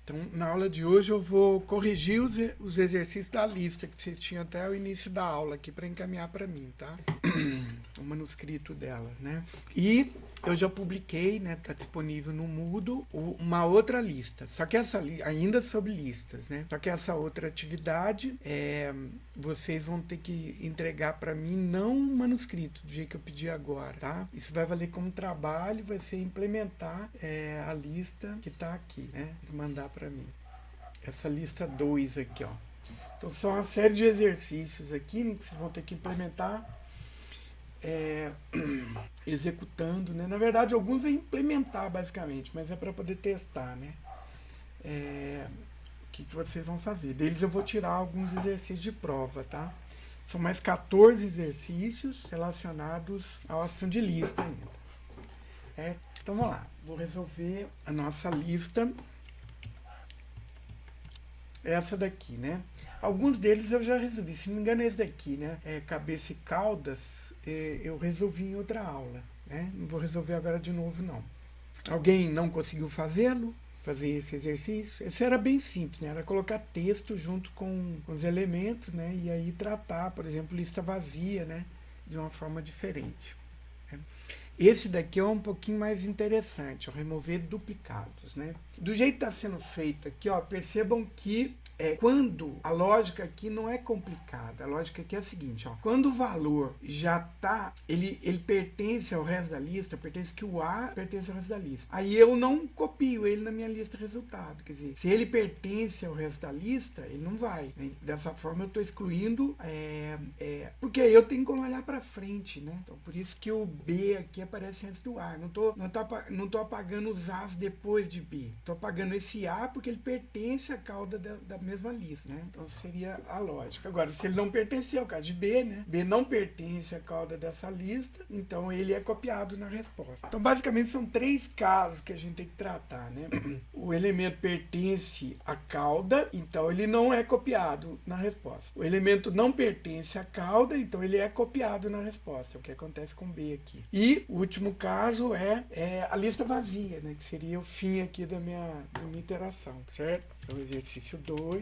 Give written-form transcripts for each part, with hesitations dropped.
Então, na aula de hoje eu vou corrigir os exercícios da lista que vocês tinham até o início da aula aqui para encaminhar para mim, tá? O manuscrito dela, né? E eu já publiquei, né? Tá disponível no Moodle uma outra lista. Só que essa ainda sobre listas, né? Só que essa outra atividade vocês vão ter que entregar para mim não um manuscrito do jeito que eu pedi agora, tá? Isso vai valer como trabalho, vai ser implementar a lista que tá aqui, né? Tem que mandar para mim. Essa lista 2 aqui, ó. Então são uma série de exercícios aqui, né, que vocês vão ter que implementar executando, né? Na verdade, alguns é implementar basicamente, mas é para poder testar, né? O que vocês vão fazer. Deles eu vou tirar alguns exercícios de prova, tá? São mais 14 exercícios relacionados ao assunto de lista ainda. Então vamos lá, vou resolver a nossa lista. Essa daqui, né? Alguns deles eu já resolvi. Se não me engano, esse daqui, né? Cabeça e caudas, eu resolvi em outra aula, né? Não vou resolver agora de novo, não. Alguém não conseguiu fazê-lo? Fazer esse exercício? Esse era bem simples, né? Era colocar texto junto com os elementos, né? E aí tratar, por exemplo, lista vazia, né? De uma forma diferente. Né? Esse daqui é um pouquinho mais interessante, ó, remover duplicados, né? Do jeito que está sendo feito aqui, ó, percebam que quando a lógica aqui não é complicada, a lógica aqui é a seguinte, ó, quando o valor já tá, ele pertence ao resto da lista, pertence que o A pertence ao resto da lista. Aí eu não copio ele na minha lista resultado, quer dizer, se ele pertence ao resto da lista, ele não vai. Né? Dessa forma eu estou excluindo, porque aí eu tenho como olhar para frente, né? Então por isso que o B aqui aparece antes do A. Não tô apagando os A's depois de B. Estou apagando esse A porque ele pertence à cauda da mesma lista, né? Então seria a lógica. Agora, se ele não pertencer, é o caso de B, né? B não pertence à cauda dessa lista, então ele é copiado na resposta. Então, basicamente, são 3 casos que a gente tem que tratar, né? O elemento pertence à cauda, então ele não é copiado na resposta. O elemento não pertence à cauda, então ele é copiado na resposta. É o que acontece com B aqui. E o último caso é a lista vazia, né? Que seria o fim aqui da minha iteração, certo? Então, exercício 2.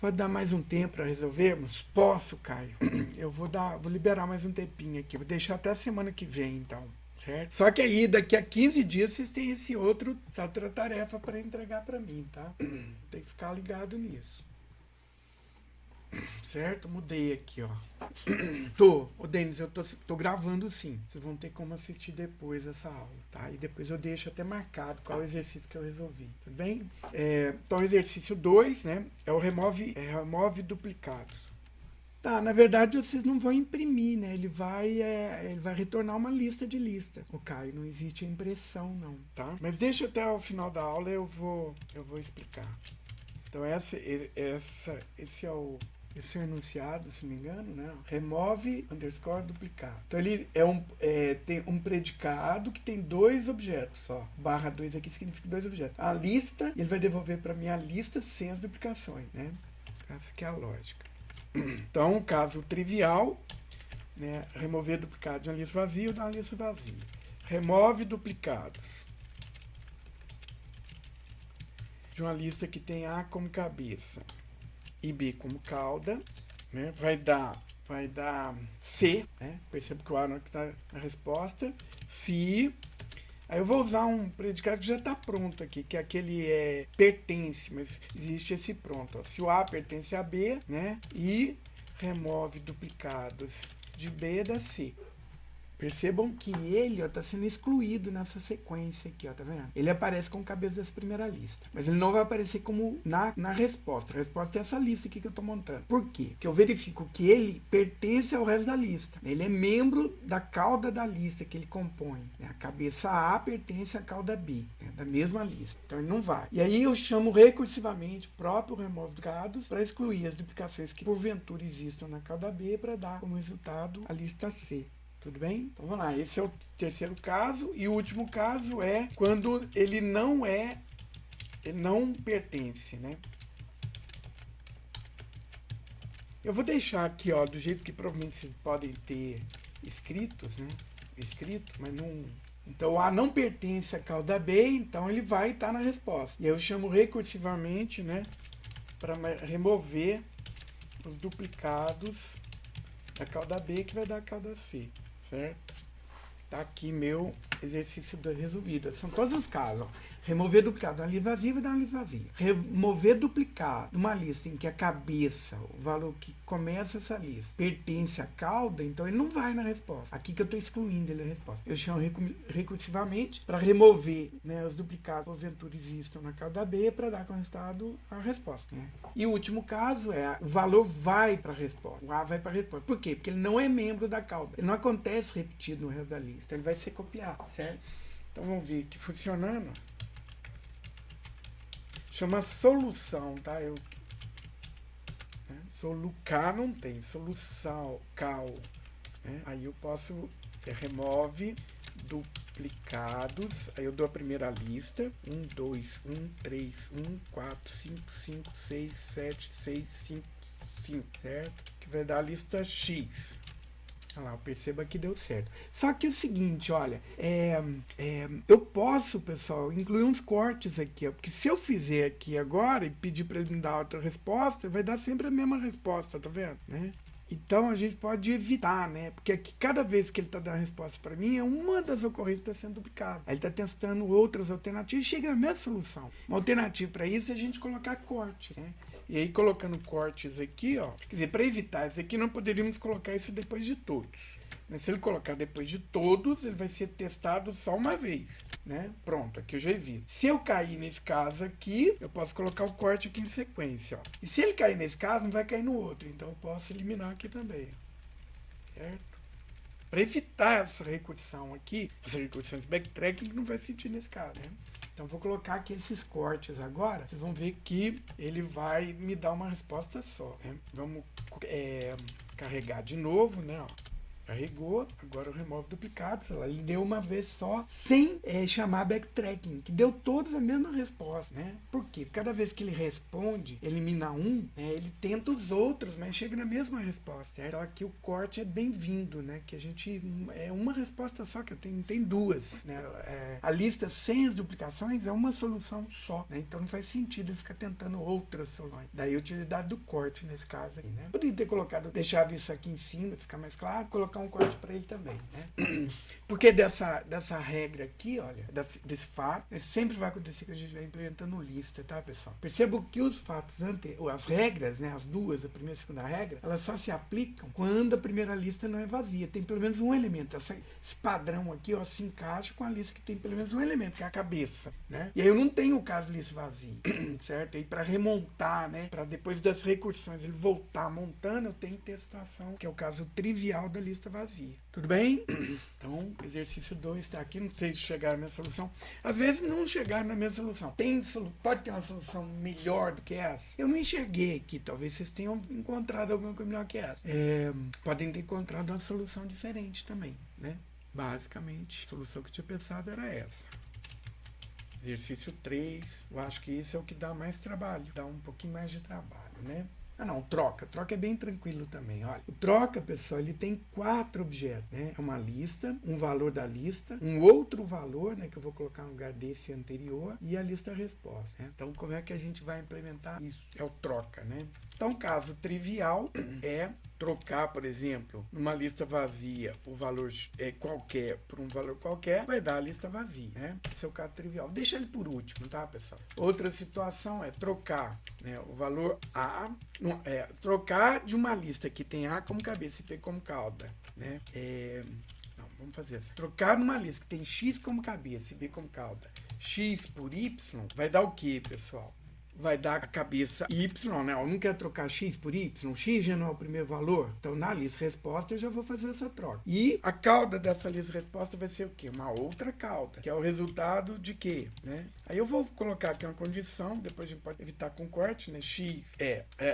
Pode dar mais um tempo para resolvermos? Posso, Caio. Eu vou liberar mais um tempinho aqui. Vou deixar até a semana que vem, então. Certo? Só que aí, daqui a 15 dias, vocês têm essa outra tarefa para entregar para mim, tá? Tem que ficar ligado nisso. Certo? Mudei aqui, ó. Ô Denis, eu tô gravando sim. Vocês vão ter como assistir depois essa aula, tá? E depois eu deixo até marcado qual exercício que eu resolvi, tudo bem? Então, exercício 2, né? É o remove duplicados. Tá, na verdade vocês não vão imprimir, né? Ele vai retornar uma lista de lista. O Caio, não existe a impressão, não, tá? Mas deixa até o final da aula, eu vou explicar. Então, esse é o enunciado, se não me engano, né? Remove _ duplicado. Então ele tem um predicado que tem 2 objetos só. /2 aqui significa 2 objetos. A lista, ele vai devolver para mim a lista sem as duplicações, né? Essa que é a lógica. Então, caso trivial, né? Remover duplicados de uma lista vazia ou de uma lista vazia. Remove duplicados de uma lista que tem A como cabeça e B como cauda, né? Vai dar C, né? Perceba que o A não está na resposta. Se. Aí eu vou usar um predicado que já está pronto aqui, que é aquele pertence, mas existe esse pronto. Ó. Se o A pertence a B, né? E remove duplicados de B dá C. Percebam que ele está sendo excluído nessa sequência aqui, ó, tá vendo? Ele aparece com cabeça dessa primeira lista, mas ele não vai aparecer como na resposta. A resposta é essa lista aqui que eu estou montando. Por quê? Porque eu verifico que ele pertence ao resto da lista. Ele é membro da cauda da lista que ele compõe. Né? A cabeça A pertence à cauda B, né? Da mesma lista. Então ele não vai. E aí eu chamo recursivamente o próprio remove duplicados para excluir as duplicações que porventura existam na cauda B para dar como resultado a lista C. Tudo bem? Então vamos lá, esse é o terceiro caso. E o último caso é quando ele não pertence, né? Eu vou deixar aqui, ó, do jeito que provavelmente vocês podem ter escritos, né? Mas Então o A não pertence à cauda B, então ele vai estar na resposta. E eu chamo recursivamente, né, para remover os duplicados da cauda B, que vai dar a cauda C, certo? Tá aqui meu exercício 2 resolvido. São todos os casos, ó. Remover duplicado de uma lista vazia vai dar uma lista vazia. Remover duplicado de uma lista em que a cabeça, o valor que começa essa lista, pertence à cauda, então ele não vai na resposta. Aqui que eu estou excluindo ele da resposta. Eu chamo recursivamente para remover, né, os duplicados, porventura existam na cauda B, para dar como resultado a resposta. Né? E o último caso é o valor vai para a resposta. O A vai para a resposta. Por quê? Porque ele não é membro da cauda. Ele não acontece repetido no resto da lista. Ele vai ser copiado, certo? Então vamos ver aqui funcionando. Chama solução, tá? Solucar não tem, solução, cal. Né? Aí eu posso, remove duplicados, aí eu dou a primeira lista, 1, 2, 1, 3, 1, 4, 5, 5, 6, 7, 6, 5, 5, certo? Que vai dar a lista X. Olha lá, perceba que deu certo. Só que é o seguinte, olha, eu posso, pessoal, incluir uns cortes aqui, ó, porque se eu fizer aqui agora e pedir para ele me dar outra resposta, vai dar sempre a mesma resposta, tá vendo? Né? Então a gente pode evitar, né? Porque aqui cada vez que ele está dando a resposta para mim, é uma das ocorrências que está sendo duplicada. Aí ele está testando outras alternativas e chega na mesma solução. Uma alternativa para isso é a gente colocar corte, né? E aí colocando cortes aqui, ó, quer dizer, para evitar isso aqui, não poderíamos colocar isso depois de todos. Mas se ele colocar depois de todos, ele vai ser testado só uma vez, né? Pronto, aqui eu já evito. Se eu cair nesse caso aqui, eu posso colocar o corte aqui em sequência, ó. E se ele cair nesse caso, não vai cair no outro, então eu posso eliminar aqui também, certo? Para evitar essa recursão aqui, essa recursão de backtracking não vai sentir nesse caso, né? Então, vou colocar aqui esses cortes agora. Vocês vão ver que ele vai me dar uma resposta só. Né? Vamos carregar de novo, né? Ó. Carregou, agora eu removo duplicados. Ele deu uma vez só, sem chamar backtracking, que deu todos a mesma resposta, né? Por quê? Cada vez que ele responde, elimina um, né, ele tenta os outros, mas chega na mesma resposta, certo? Então aqui o corte é bem-vindo, né? Que a gente, é uma resposta só, que eu tenho, tem duas, né? A lista sem as duplicações é uma solução só, né? Então não faz sentido ele ficar tentando outras soluções. Daí a utilidade do corte nesse caso aí, né? Poderia ter deixado isso aqui em cima, ficar mais claro, colocar um corte para ele também, né? Porque dessa regra aqui, olha, desse fato, sempre vai acontecer que a gente vai implementando lista, tá, pessoal? Percebam que os fatos as regras, né, as duas, a primeira e a segunda regra, elas só se aplicam quando a primeira lista não é vazia, tem pelo menos um elemento. Esse padrão aqui, ó, se encaixa com a lista que tem pelo menos um elemento, que é a cabeça, né? E aí eu não tenho o caso de lista vazia, certo? E para remontar, né, para depois das recursões ele voltar montando, eu tenho que ter a situação, que é o caso trivial da lista vazia. Tudo bem? Então, exercício 2 está aqui. Não sei se chegaram na mesma solução. Às vezes não chegaram na mesma solução. Pode ter uma solução melhor do que essa? Eu não enxerguei aqui. Talvez vocês tenham encontrado alguma coisa melhor que essa. Podem ter encontrado uma solução diferente também, né? Basicamente, a solução que eu tinha pensado era essa. Exercício 3. Eu acho que esse é o que dá mais trabalho. Dá um pouquinho mais de trabalho, né? Não, troca. Troca é bem tranquilo também. Olha, o troca, pessoal, ele tem 4 objetos, né? É uma lista, um valor da lista, um outro valor, né? Que eu vou colocar no lugar desse anterior, e a lista resposta, né? Então, como é que a gente vai implementar isso? É o troca, né? Então, caso trivial é trocar, por exemplo, numa lista vazia, o valor qualquer por um valor qualquer, vai dar a lista vazia, né? Esse é o caso trivial. Deixa ele por último, tá, pessoal? Outra situação é trocar, né, o valor A, trocar de uma lista que tem A como cabeça e P como cauda, né? Não, vamos fazer assim. Trocar numa lista que tem X como cabeça e B como cauda, X por Y, vai dar o quê, pessoal? Vai dar a cabeça Y, né? Eu não quero trocar X por Y, X já não é o primeiro valor. Então, na lista resposta, eu já vou fazer essa troca. E a cauda dessa lista resposta vai ser o quê? Uma outra cauda, que é o resultado de quê? Né? Aí eu vou colocar aqui uma condição, depois a gente pode evitar com corte, né? X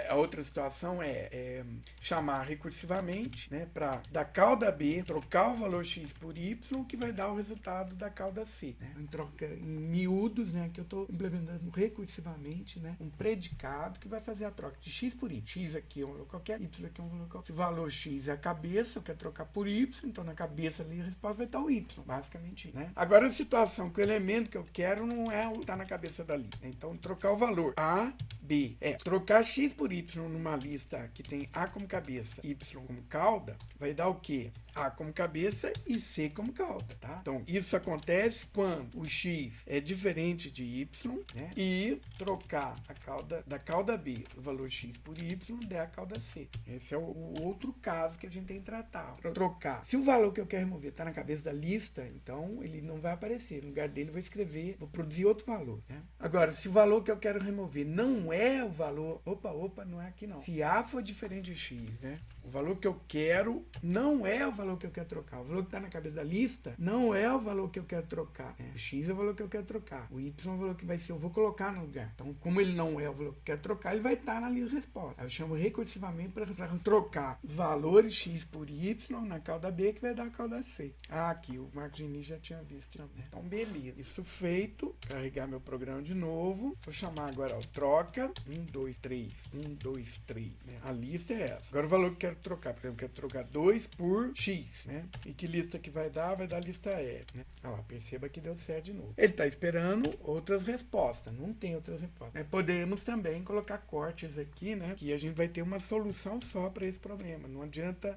a outra situação é chamar recursivamente, né? Para da cauda B, trocar o valor X por Y, que vai dar o resultado da cauda C. Né? Em troca em miúdos, né? Que eu estou implementando recursivamente simplesmente, né, um predicado que vai fazer a troca de x por y. X aqui é um valor qualquer, y aqui é um valor qualquer. Se o valor x é a cabeça, eu quero trocar por y, então na cabeça ali a resposta vai estar o y, basicamente, né? Agora a situação que o elemento que eu quero não é o que está na cabeça dali. Então trocar o valor A, B. Trocar x por y numa lista que tem A como cabeça, y como cauda, vai dar o quê? A como cabeça e C como cauda, tá? Então, isso acontece quando o x é diferente de y, né? E trocar a cauda da cauda B, o valor x por y, der a cauda C. Esse é o outro caso que a gente tem que tratar. Para trocar. Se o valor que eu quero remover está na cabeça da lista, então ele não vai aparecer. No lugar dele, eu vou escrever, vou produzir outro valor, né? Agora, se o valor que eu quero remover não é o valor... Opa, não é aqui não. Se A for diferente de x, né? O valor que eu quero não é o valor que eu quero trocar. O valor que está na cabeça da lista não é o valor que eu quero trocar. O x é o valor que eu quero trocar. O y é o valor que vai ser, eu vou colocar no lugar. Então, como ele não é o valor que eu quero trocar, ele vai estar na lista de resposta. Aí eu chamo recursivamente para trocar valores x por y na cauda B, que vai dar a cauda C. Aqui, o Marcos Diniz já tinha visto. Né? Então, beleza. Isso feito. Carregar meu programa de novo. Vou chamar agora o troca. 1, 2, 3. 1, 2, 3. Né? A lista é essa. Agora o valor que eu quero trocar. Por exemplo, eu quero trocar 2 por x. Né? E que lista que vai dar? Vai dar a lista E. Né? Olha lá, perceba que deu certo de novo. Ele está esperando outras respostas. Não tem outras respostas. Né? Podemos também colocar cortes aqui, né? Que a gente vai ter uma solução só para esse problema. Não adianta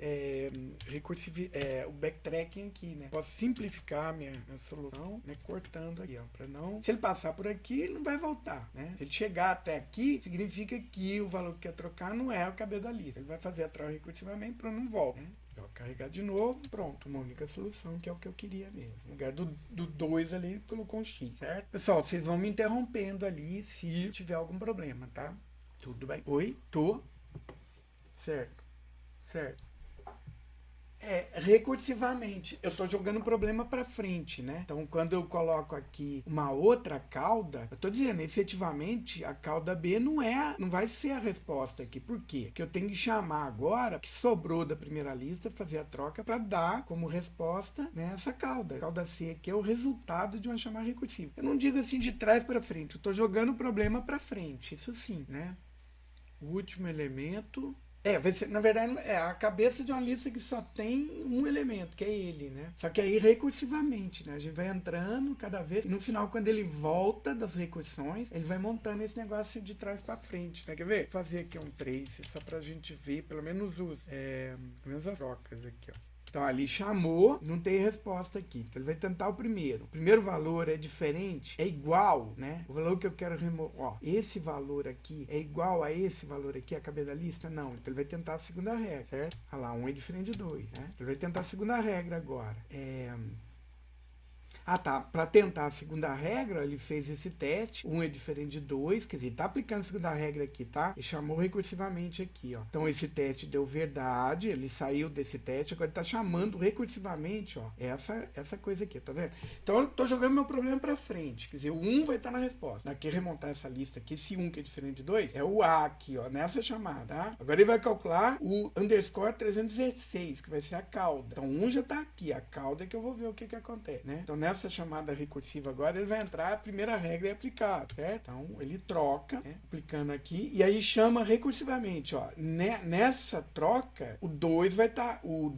o backtracking aqui, né? Posso simplificar minha solução, né? Cortando aqui, ó. Para não... Se ele passar por aqui, ele não vai voltar, né? Se ele chegar até aqui, significa que o valor que quer trocar não é o cabeça da lista. Ele vai fazer a troca recursivamente para não voltar, né? Vou carregar de novo, pronto, uma única solução, que é o que eu queria mesmo. No lugar do 2 ali, ele colocou um x, certo? Pessoal, vocês vão me interrompendo ali se tiver algum problema, tá? Tudo bem? Oi? Tô? Certo. Recursivamente, eu estou jogando o problema para frente, né? Então, quando eu coloco aqui uma outra cauda, eu estou dizendo, efetivamente, a cauda B não vai ser a resposta aqui. Por quê? Porque eu tenho que chamar agora, que sobrou da primeira lista, fazer a troca para dar como resposta, né, essa cauda. A cauda C aqui é o resultado de uma chamada recursiva. Eu não digo assim de trás para frente, eu estou jogando o problema para frente, isso sim, né? O último elemento... vai ser, na verdade, é a cabeça de uma lista que só tem um elemento, que é ele, né? Só que aí recursivamente, né? A gente vai entrando cada vez, e no final, quando ele volta das recursões, ele vai montando esse negócio de trás para frente, né? Quer ver? Vou fazer aqui um trace, só pra gente ver, pelo menos as trocas aqui, ó. Então, ali chamou, não tem resposta aqui. Então, ele vai tentar o primeiro. O primeiro valor é diferente, é igual, né? O valor que eu quero remover, ó, esse valor aqui é igual a esse valor aqui, a cabeça da lista? Não. Então, ele vai tentar a segunda regra, certo? Olha lá, 1 é diferente de 2, né? Então, ele vai tentar a segunda regra agora. Para tentar a segunda regra, ele fez esse teste. 1 é diferente de 2, quer dizer, ele tá aplicando a segunda regra aqui, tá? E chamou recursivamente aqui, ó. Então, esse teste deu verdade, ele saiu desse teste, agora ele tá chamando recursivamente, ó, essa coisa aqui, tá vendo? Então, eu tô jogando meu problema para frente, quer dizer, o 1 vai estar na resposta. Aqui, remontar essa lista aqui, esse 1 que é diferente de 2, é o A aqui, ó, nessa chamada, tá? Agora ele vai calcular o underscore 316, que vai ser a cauda. Então, 1 já tá aqui, a cauda é que eu vou ver o que acontece, né? Então, nessa chamada recursiva agora, ele vai entrar, a primeira regra é aplicada, certo? Então, ele troca, né, aplicando aqui, e aí chama recursivamente, ó. Nessa troca, o 2 vai estar, o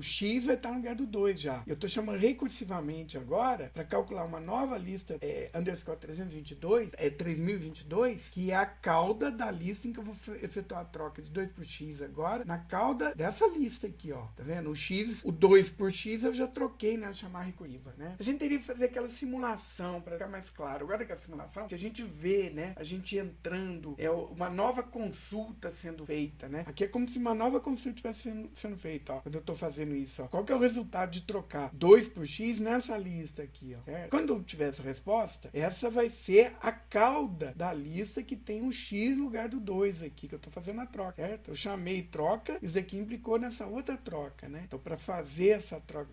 x vai estar no lugar do 2 já. Eu tô chamando recursivamente agora, para calcular uma nova lista, underscore 322, 3022, que é a cauda da lista em que eu vou efetuar a troca de 2 por x agora, na cauda dessa lista aqui, ó. Tá vendo? O x, o 2 por x eu já troquei na chamada recursiva, né? A gente teria que fazer aquela simulação para ficar mais claro. Agora aquela simulação que a gente vê, né? A gente entrando, uma nova consulta sendo feita, né? Aqui é como se uma nova consulta estivesse sendo feita, ó. Quando eu estou fazendo isso, ó. Qual que é o resultado de trocar 2 por x nessa lista aqui, ó? Certo? Quando eu tiver essa resposta, essa vai ser a cauda da lista que tem um x no lugar do 2 aqui, que eu estou fazendo a troca, certo? Eu chamei troca, isso aqui implicou nessa outra troca, né? Então, para fazer essa troca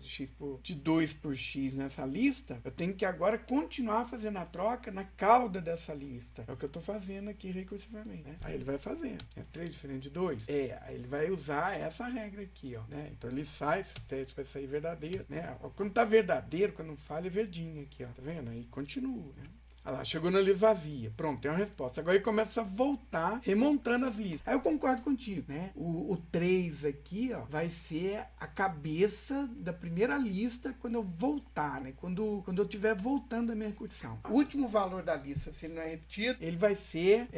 de 2 por x nessa lista, eu tenho que agora continuar fazendo a troca na cauda dessa lista. É o que eu estou fazendo aqui recursivamente, né? Aí ele vai fazer. 3 diferente de 2? Aí ele vai usar essa regra aqui, ó, né? Então ele sai, esse teste vai sair verdadeiro, né? Quando tá verdadeiro, quando falha, é verdinho aqui, ó, tá vendo? Aí continua, né? Olha lá, chegou na lista vazia. Pronto, tem uma resposta. Agora ele começa a voltar, remontando as listas. Aí eu concordo contigo, né? O 3 aqui, ó, vai ser a cabeça da primeira lista quando eu voltar, né? Quando eu estiver voltando a minha recursão. O último valor da lista, se ele não é repetido, ele vai ser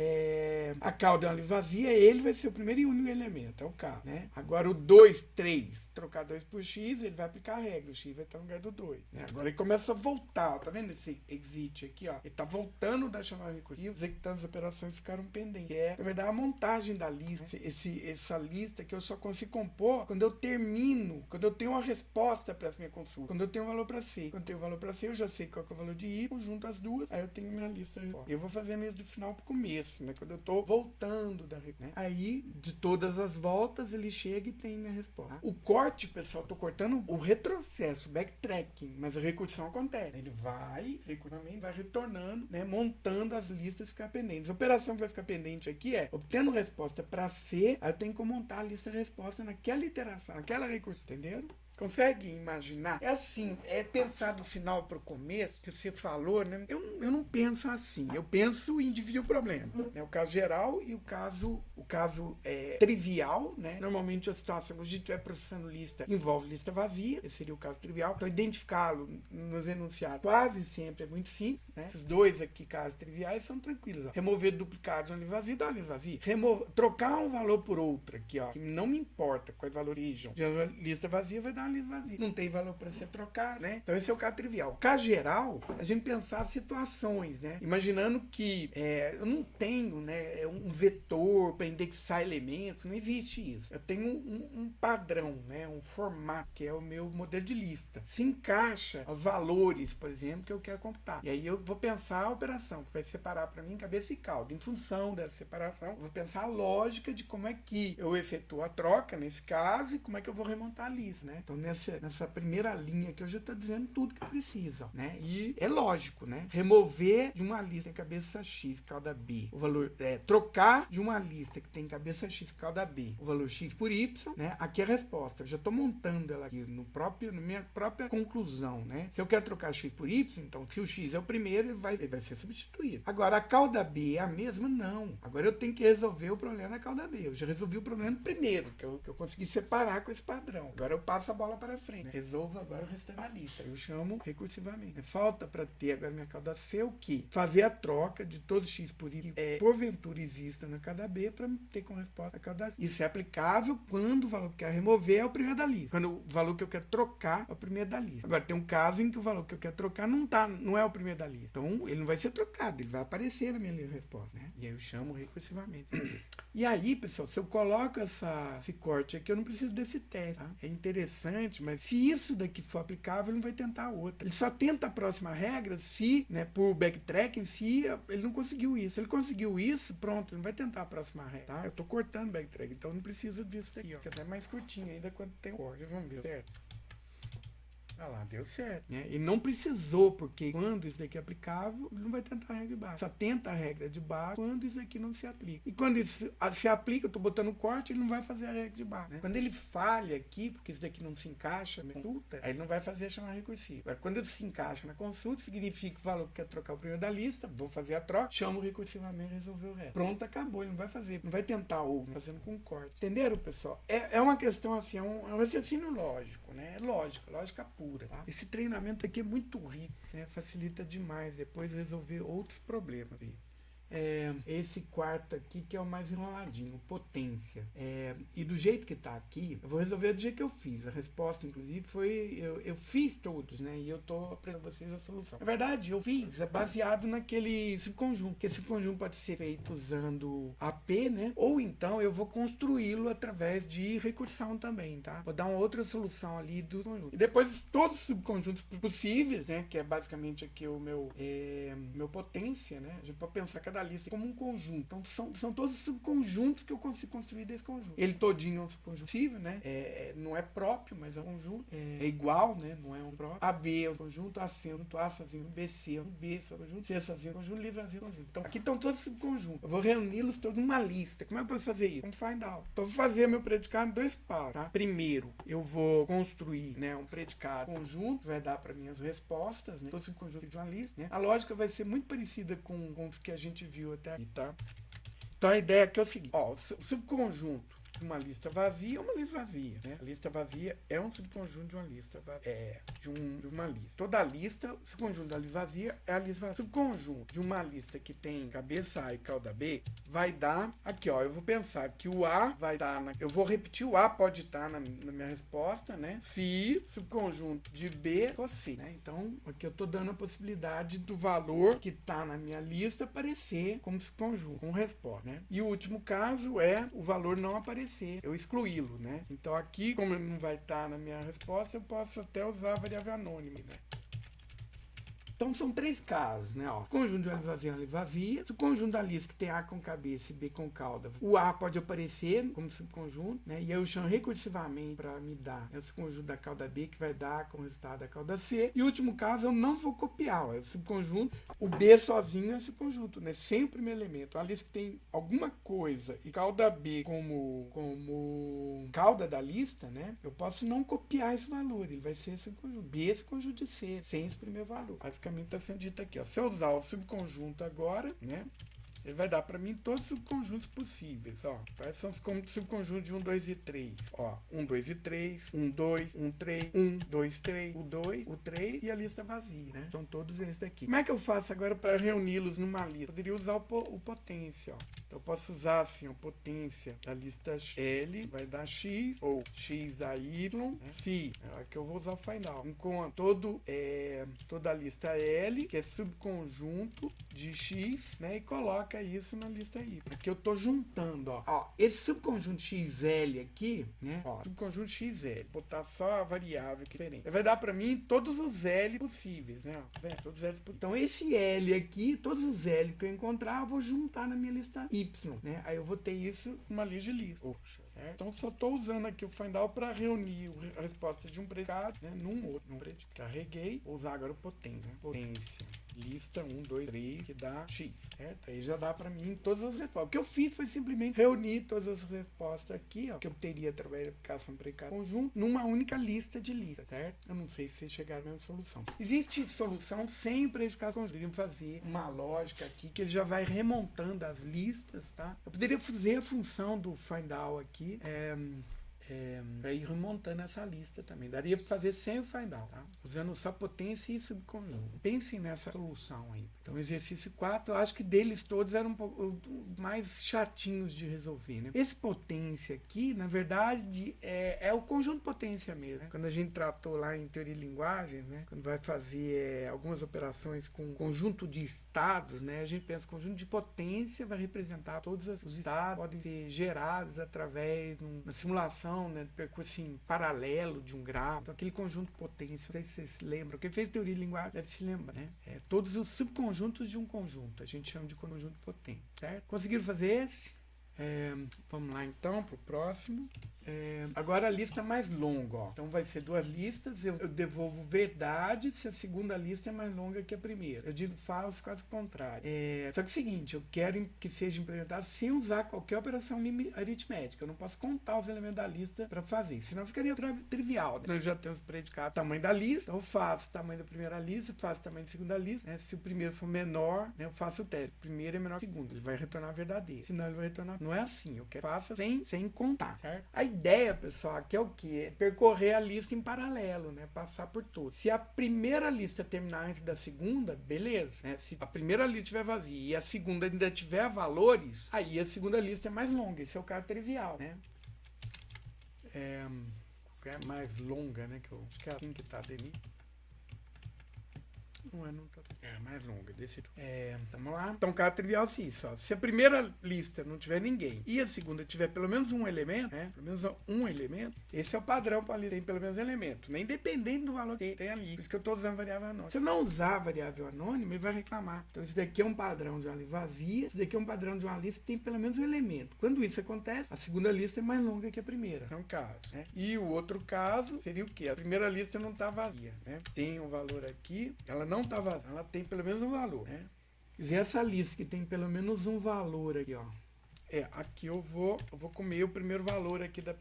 a cauda é uma lista vazia, ele vai ser o primeiro e único elemento, é o K, né? Agora o 2, 3, trocar 2 por X, ele vai aplicar a regra. O X vai estar no lugar do 2. Né? Agora ele começa a voltar, ó, tá vendo esse exit aqui, ó? Ele tá voltando da chamada recursiva, executando as operações que ficaram pendentes. Que é, na verdade, a montagem da lista. Essa lista que eu só consigo compor quando eu termino, quando eu tenho uma resposta para essa minha consulta. Quando eu tenho um valor para C. Quando eu tenho um valor para C, eu já sei qual que é o valor de Y, junto as duas, aí eu tenho minha lista de respostas. Eu vou fazendo isso do final pro começo, né? Quando eu tô voltando da né? Aí, de todas as voltas, ele chega e tem minha resposta. Tá? O corte, pessoal, eu tô cortando o retrocesso, o backtracking, mas a recursão acontece. Ele vai, recursamente, vai retornando, né, montando as listas que ficam pendentes. A operação que vai ficar pendente aqui é, obtendo resposta para C, aí eu tenho que montar a lista de resposta naquela iteração, naquela recursão, entenderam? Consegue imaginar? É assim, é pensar do final para o começo, que você falou, né? Eu não penso assim, eu penso em dividir o problema. Né? O caso geral e o caso trivial, né? Normalmente a situação que a gente estiver processando lista envolve lista vazia, esse seria o caso trivial. Então, identificá-lo nos enunciados quase sempre é muito simples, né? Esses dois aqui, casos triviais, são tranquilos. Ó. Remover duplicados de uma lista vazia, dá uma lista vazia. Trocar um valor por outro aqui, ó, que não me importa quais valores sejam. Já a lista vazia vai dar uma lista vazia. Não tem valor para ser trocado, né? Então esse é o caso trivial. O caso geral, a gente pensar situações, né? Imaginando que eu não tenho, né, um vetor para indexar elementos, não existe isso. Eu tenho um padrão, né, um formato, que é o meu modelo de lista. Se encaixa os valores, por exemplo, que eu quero computar. E aí eu vou pensar a operação, que vai separar para mim cabeça e cauda. Em função dessa separação, eu vou pensar a lógica de como é que eu efetuo a troca, nesse caso, e como é que eu vou remontar a lista, né? Então, nessa primeira linha aqui, eu já estou dizendo tudo que precisa, né? E é lógico, né? Remover de uma lista que tem cabeça X, cauda B, o valor, trocar de uma lista que tem cabeça X, cauda B, o valor X por Y, né? Aqui é a resposta. Eu já estou montando ela aqui na minha própria conclusão, né? Se eu quero trocar X por Y, então, se o X é o primeiro, ele vai ser substituído. Agora, a cauda B é a mesma? Não. Agora eu tenho que resolver o problema da cauda B. Eu já resolvi o problema primeiro, que eu consegui separar com esse padrão. Agora eu passo a bola para frente. Né? Resolvo agora o restante da lista. Eu chamo recursivamente. Falta para ter agora minha cauda C o quê? Fazer a troca de todos os X por Y porventura exista na cauda B para ter como resposta a cauda C. Isso é aplicável quando o valor que eu quero remover é o primeiro da lista. Quando o valor que eu quero trocar é o primeiro da lista. Agora tem um caso em que o valor que eu quero trocar não é o primeiro da lista. Então ele não vai ser trocado, ele vai aparecer na minha linha de resposta. Né? E aí eu chamo recursivamente. E aí, pessoal, se eu coloco esse corte aqui, eu não preciso desse teste. Tá? É interessante, mas se isso daqui for aplicável, ele não vai tentar outra. Ele só tenta a próxima regra se, né, por backtracking, se ele não conseguiu isso. Se ele conseguiu isso, pronto, ele não vai tentar a próxima regra. Tá? Eu estou cortando backtracking, então eu não preciso disso daqui. Ó, que é até mais curtinho ainda quando tem o corte. Vamos ver, certo? Ah lá, deu certo. Né? E não precisou, porque quando isso daqui é aplicável, ele não vai tentar a regra de base. Só tenta a regra de base quando isso aqui não se aplica. E quando isso se aplica, eu estou botando o corte, ele não vai fazer a regra de base. Né? Quando ele falha aqui, porque isso daqui não se encaixa na consulta, aí ele não vai fazer a chamada recursiva. Agora, quando ele se encaixa na consulta, significa que o valor que quer trocar o primeiro da lista, vou fazer a troca, chamo recursivamente e resolver o resto. Pronto, acabou, ele não vai fazer. Não vai tentar o fazendo com corte. Entenderam, pessoal? É uma questão assim, é um raciocínio lógico, né? É lógica pura. Tá? Esse treinamento aqui é muito rico, né? Facilita demais depois resolver outros problemas. Esse quarto aqui que é o mais enroladinho, potência. E do jeito que está aqui, eu vou resolver do jeito que eu fiz. A resposta, inclusive, foi... Eu fiz todos, né? E eu estou apresentando a vocês a solução. Na verdade, eu fiz baseado naquele subconjunto. Que esse subconjunto pode ser feito usando AP, né? Ou então eu vou construí-lo através de recursão também, tá? Vou dar uma outra solução ali do conjunto. E depois, todos os subconjuntos possíveis, né? Que é basicamente aqui o meu potência, né? A gente pode pensar cada cada lista como um conjunto. Então são todos os subconjuntos que eu consigo construir desse conjunto. Ele todinho é um subconjunto possível, né? Não é próprio, mas é um conjunto. É igual, né? Não é um próprio. AB é um conjunto, AC é um conjunto, A sozinho, BC é um B é um conjunto, C sozinho é um conjunto, livre sozinho é um conjunto. Então aqui estão todos os subconjuntos. Eu vou reuni-los todos numa lista. Como é que eu posso fazer isso? Vamos find out. Então eu vou fazer meu predicado em 2 passos, tá? Primeiro, eu vou construir, né, um predicado conjunto, vai dar para minhas respostas, né? Todo subconjunto de uma lista, né? A lógica vai ser muito parecida com os que a gente viu até aqui, tá? Então a ideia aqui é o seguinte, ó, o subconjunto de uma lista vazia é uma lista vazia, né? A lista vazia é um subconjunto de uma lista vazia, de uma lista. Toda lista, o subconjunto da lista vazia é a lista vazia. O subconjunto de uma lista que tem cabeça A e cauda B vai dar, aqui ó, eu vou pensar que o A vai estar, eu vou repetir, o A pode estar na minha resposta, né? Se subconjunto de B for C, né? Então, aqui eu tô dando a possibilidade do valor que está na minha lista aparecer como subconjunto, com resposta, né? E o último caso é o valor não aparecer, eu excluí-lo, né? Então aqui, como ele não vai estar na minha resposta, eu posso até usar a variável anônima, né? Então são 3 casos, né? Ó, o conjunto de uma lista vazia é uma lista vazia. Se o conjunto da lista que tem A com cabeça e B com cauda, o A pode aparecer como subconjunto, né? E aí eu chamo recursivamente para me dar esse conjunto da cauda B que vai dar como resultado da cauda C. E o último caso eu não vou copiar, ó, é o subconjunto, o B sozinho é subconjunto, né? Sem o primeiro elemento. A lista que tem alguma coisa e cauda B como cauda da lista, né? Eu posso não copiar esse valor, ele vai ser subconjunto. B é subconjunto de C, sem esse primeiro valor. Basicamente está sendo dito aqui, ó. Se eu usar o subconjunto agora, né? Ele vai dar para mim todos os subconjuntos possíveis, ó. Quais são os subconjuntos de 1, 2 e 3? Ó, 1, 2 e 3, 1, 2, 1, 3, 1, 2, 3, o 2, o 3 e a lista vazia, né? São todos esses daqui. Como é que eu faço agora para reuni-los numa lista? Eu poderia usar o potência, ó. Então eu posso usar assim, a potência da lista L, vai dar X, ou X da Y, né? Se, aqui eu vou usar o find out. Enquanto toda a lista L, que é subconjunto de X, né? E coloca isso na lista Y. Aqui eu tô juntando, ó. Esse subconjunto XL aqui, né? Ó, subconjunto XL. Vou botar só a variável que é diferente. Ele vai dar para mim todos os L possíveis, né? Ó, todos os L possíveis. Então esse L aqui, todos os L que eu encontrar, eu vou juntar na minha lista Y, né? Aí eu vou ter isso numa lista de lista. Certo? Então só tô usando aqui o find out para reunir a resposta de um predicado, né? Num outro. Num predicado. Carreguei. Vou usar agora o potência, né? Potência. Lista 1, 2, 3, que dá X, certo? Aí já dá para mim todas as respostas. O que eu fiz foi simplesmente reunir todas as respostas aqui, ó, que eu teria através da aplicação predicado conjunto, numa única lista de listas, certo? Eu não sei se vocês chegaram à mesma solução. Existe solução sem predicado conjunto. Podemos fazer uma lógica aqui que ele já vai remontando as listas, tá? Eu poderia fazer a função do find out aqui, para ir remontando essa lista também. Daria para fazer sem o find out, tá? Usando só potência e subconjunto. Pensem nessa solução aí. Então, exercício 4, eu acho que deles todos eram um pouco mais chatinhos de resolver, né? Esse potência aqui, na verdade, é o conjunto potência mesmo, né? Quando a gente tratou lá em teoria de linguagens, né? Quando vai fazer algumas operações com conjunto de estados, né? A gente pensa que o conjunto de potência vai representar todos os estados, podem ser gerados através de uma simulação, né, de percurso em paralelo de um grafo. Então, aquele conjunto potência, não sei se vocês se lembram, quem fez teoria de linguagem deve se lembrar, né? Todos os subconjuntos de um conjunto, a gente chama de conjunto potência, certo? Conseguiram fazer esse? Vamos lá então para o próximo. Agora a lista mais longa, ó. Então vai ser 2 listas, eu devolvo verdade se a segunda lista é mais longa que a primeira. Eu digo falso caso contrário. Só que é o seguinte, eu quero que seja implementado sem usar qualquer operação aritmética. Eu não posso contar os elementos da lista para fazer, senão ficaria trivial. Então eu já tenho os predicados, tamanho da lista, então eu faço o tamanho da primeira lista, faço o tamanho da segunda lista, né? Se o primeiro for menor, né, eu faço o teste. O primeiro é menor que o segundo, ele vai retornar verdadeiro. Senão ele vai retornar. Não é assim, eu quero que faça sem contar, certo? A ideia, pessoal, aqui é o quê? É percorrer a lista em paralelo, né? Passar por todos. Se a primeira lista terminar antes da segunda, beleza, né? Se a primeira lista estiver vazia e a segunda ainda tiver valores, aí a segunda lista é mais longa. Esse é o caso trivial, né? É mais longa, né? Que eu acho que é assim que tá, Denis. Não é, não tá. É mais longa, desse jeito. Vamos lá. Então, caso trivial, sim, só. Se a primeira lista não tiver ninguém e a segunda tiver pelo menos um elemento, né? Pelo menos um elemento, esse é o padrão para a lista. Tem pelo menos um elemento, nem dependendo do valor que tem ali. Por isso que eu estou usando variável anônima. Se eu não usar variável anônima, ele vai reclamar. Então, isso daqui é um padrão de uma lista vazia, isso daqui é um padrão de uma lista que tem pelo menos um elemento. Quando isso acontece, a segunda lista é mais longa que a primeira. É um caso, né? E o outro caso seria o quê? A primeira lista não está vazia, né? Tem um valor aqui, ela não está vazia, ela tem pelo menos um valor, né? Quer dizer, essa lista que tem pelo menos um valor aqui, ó. Aqui eu vou comer o primeiro valor aqui da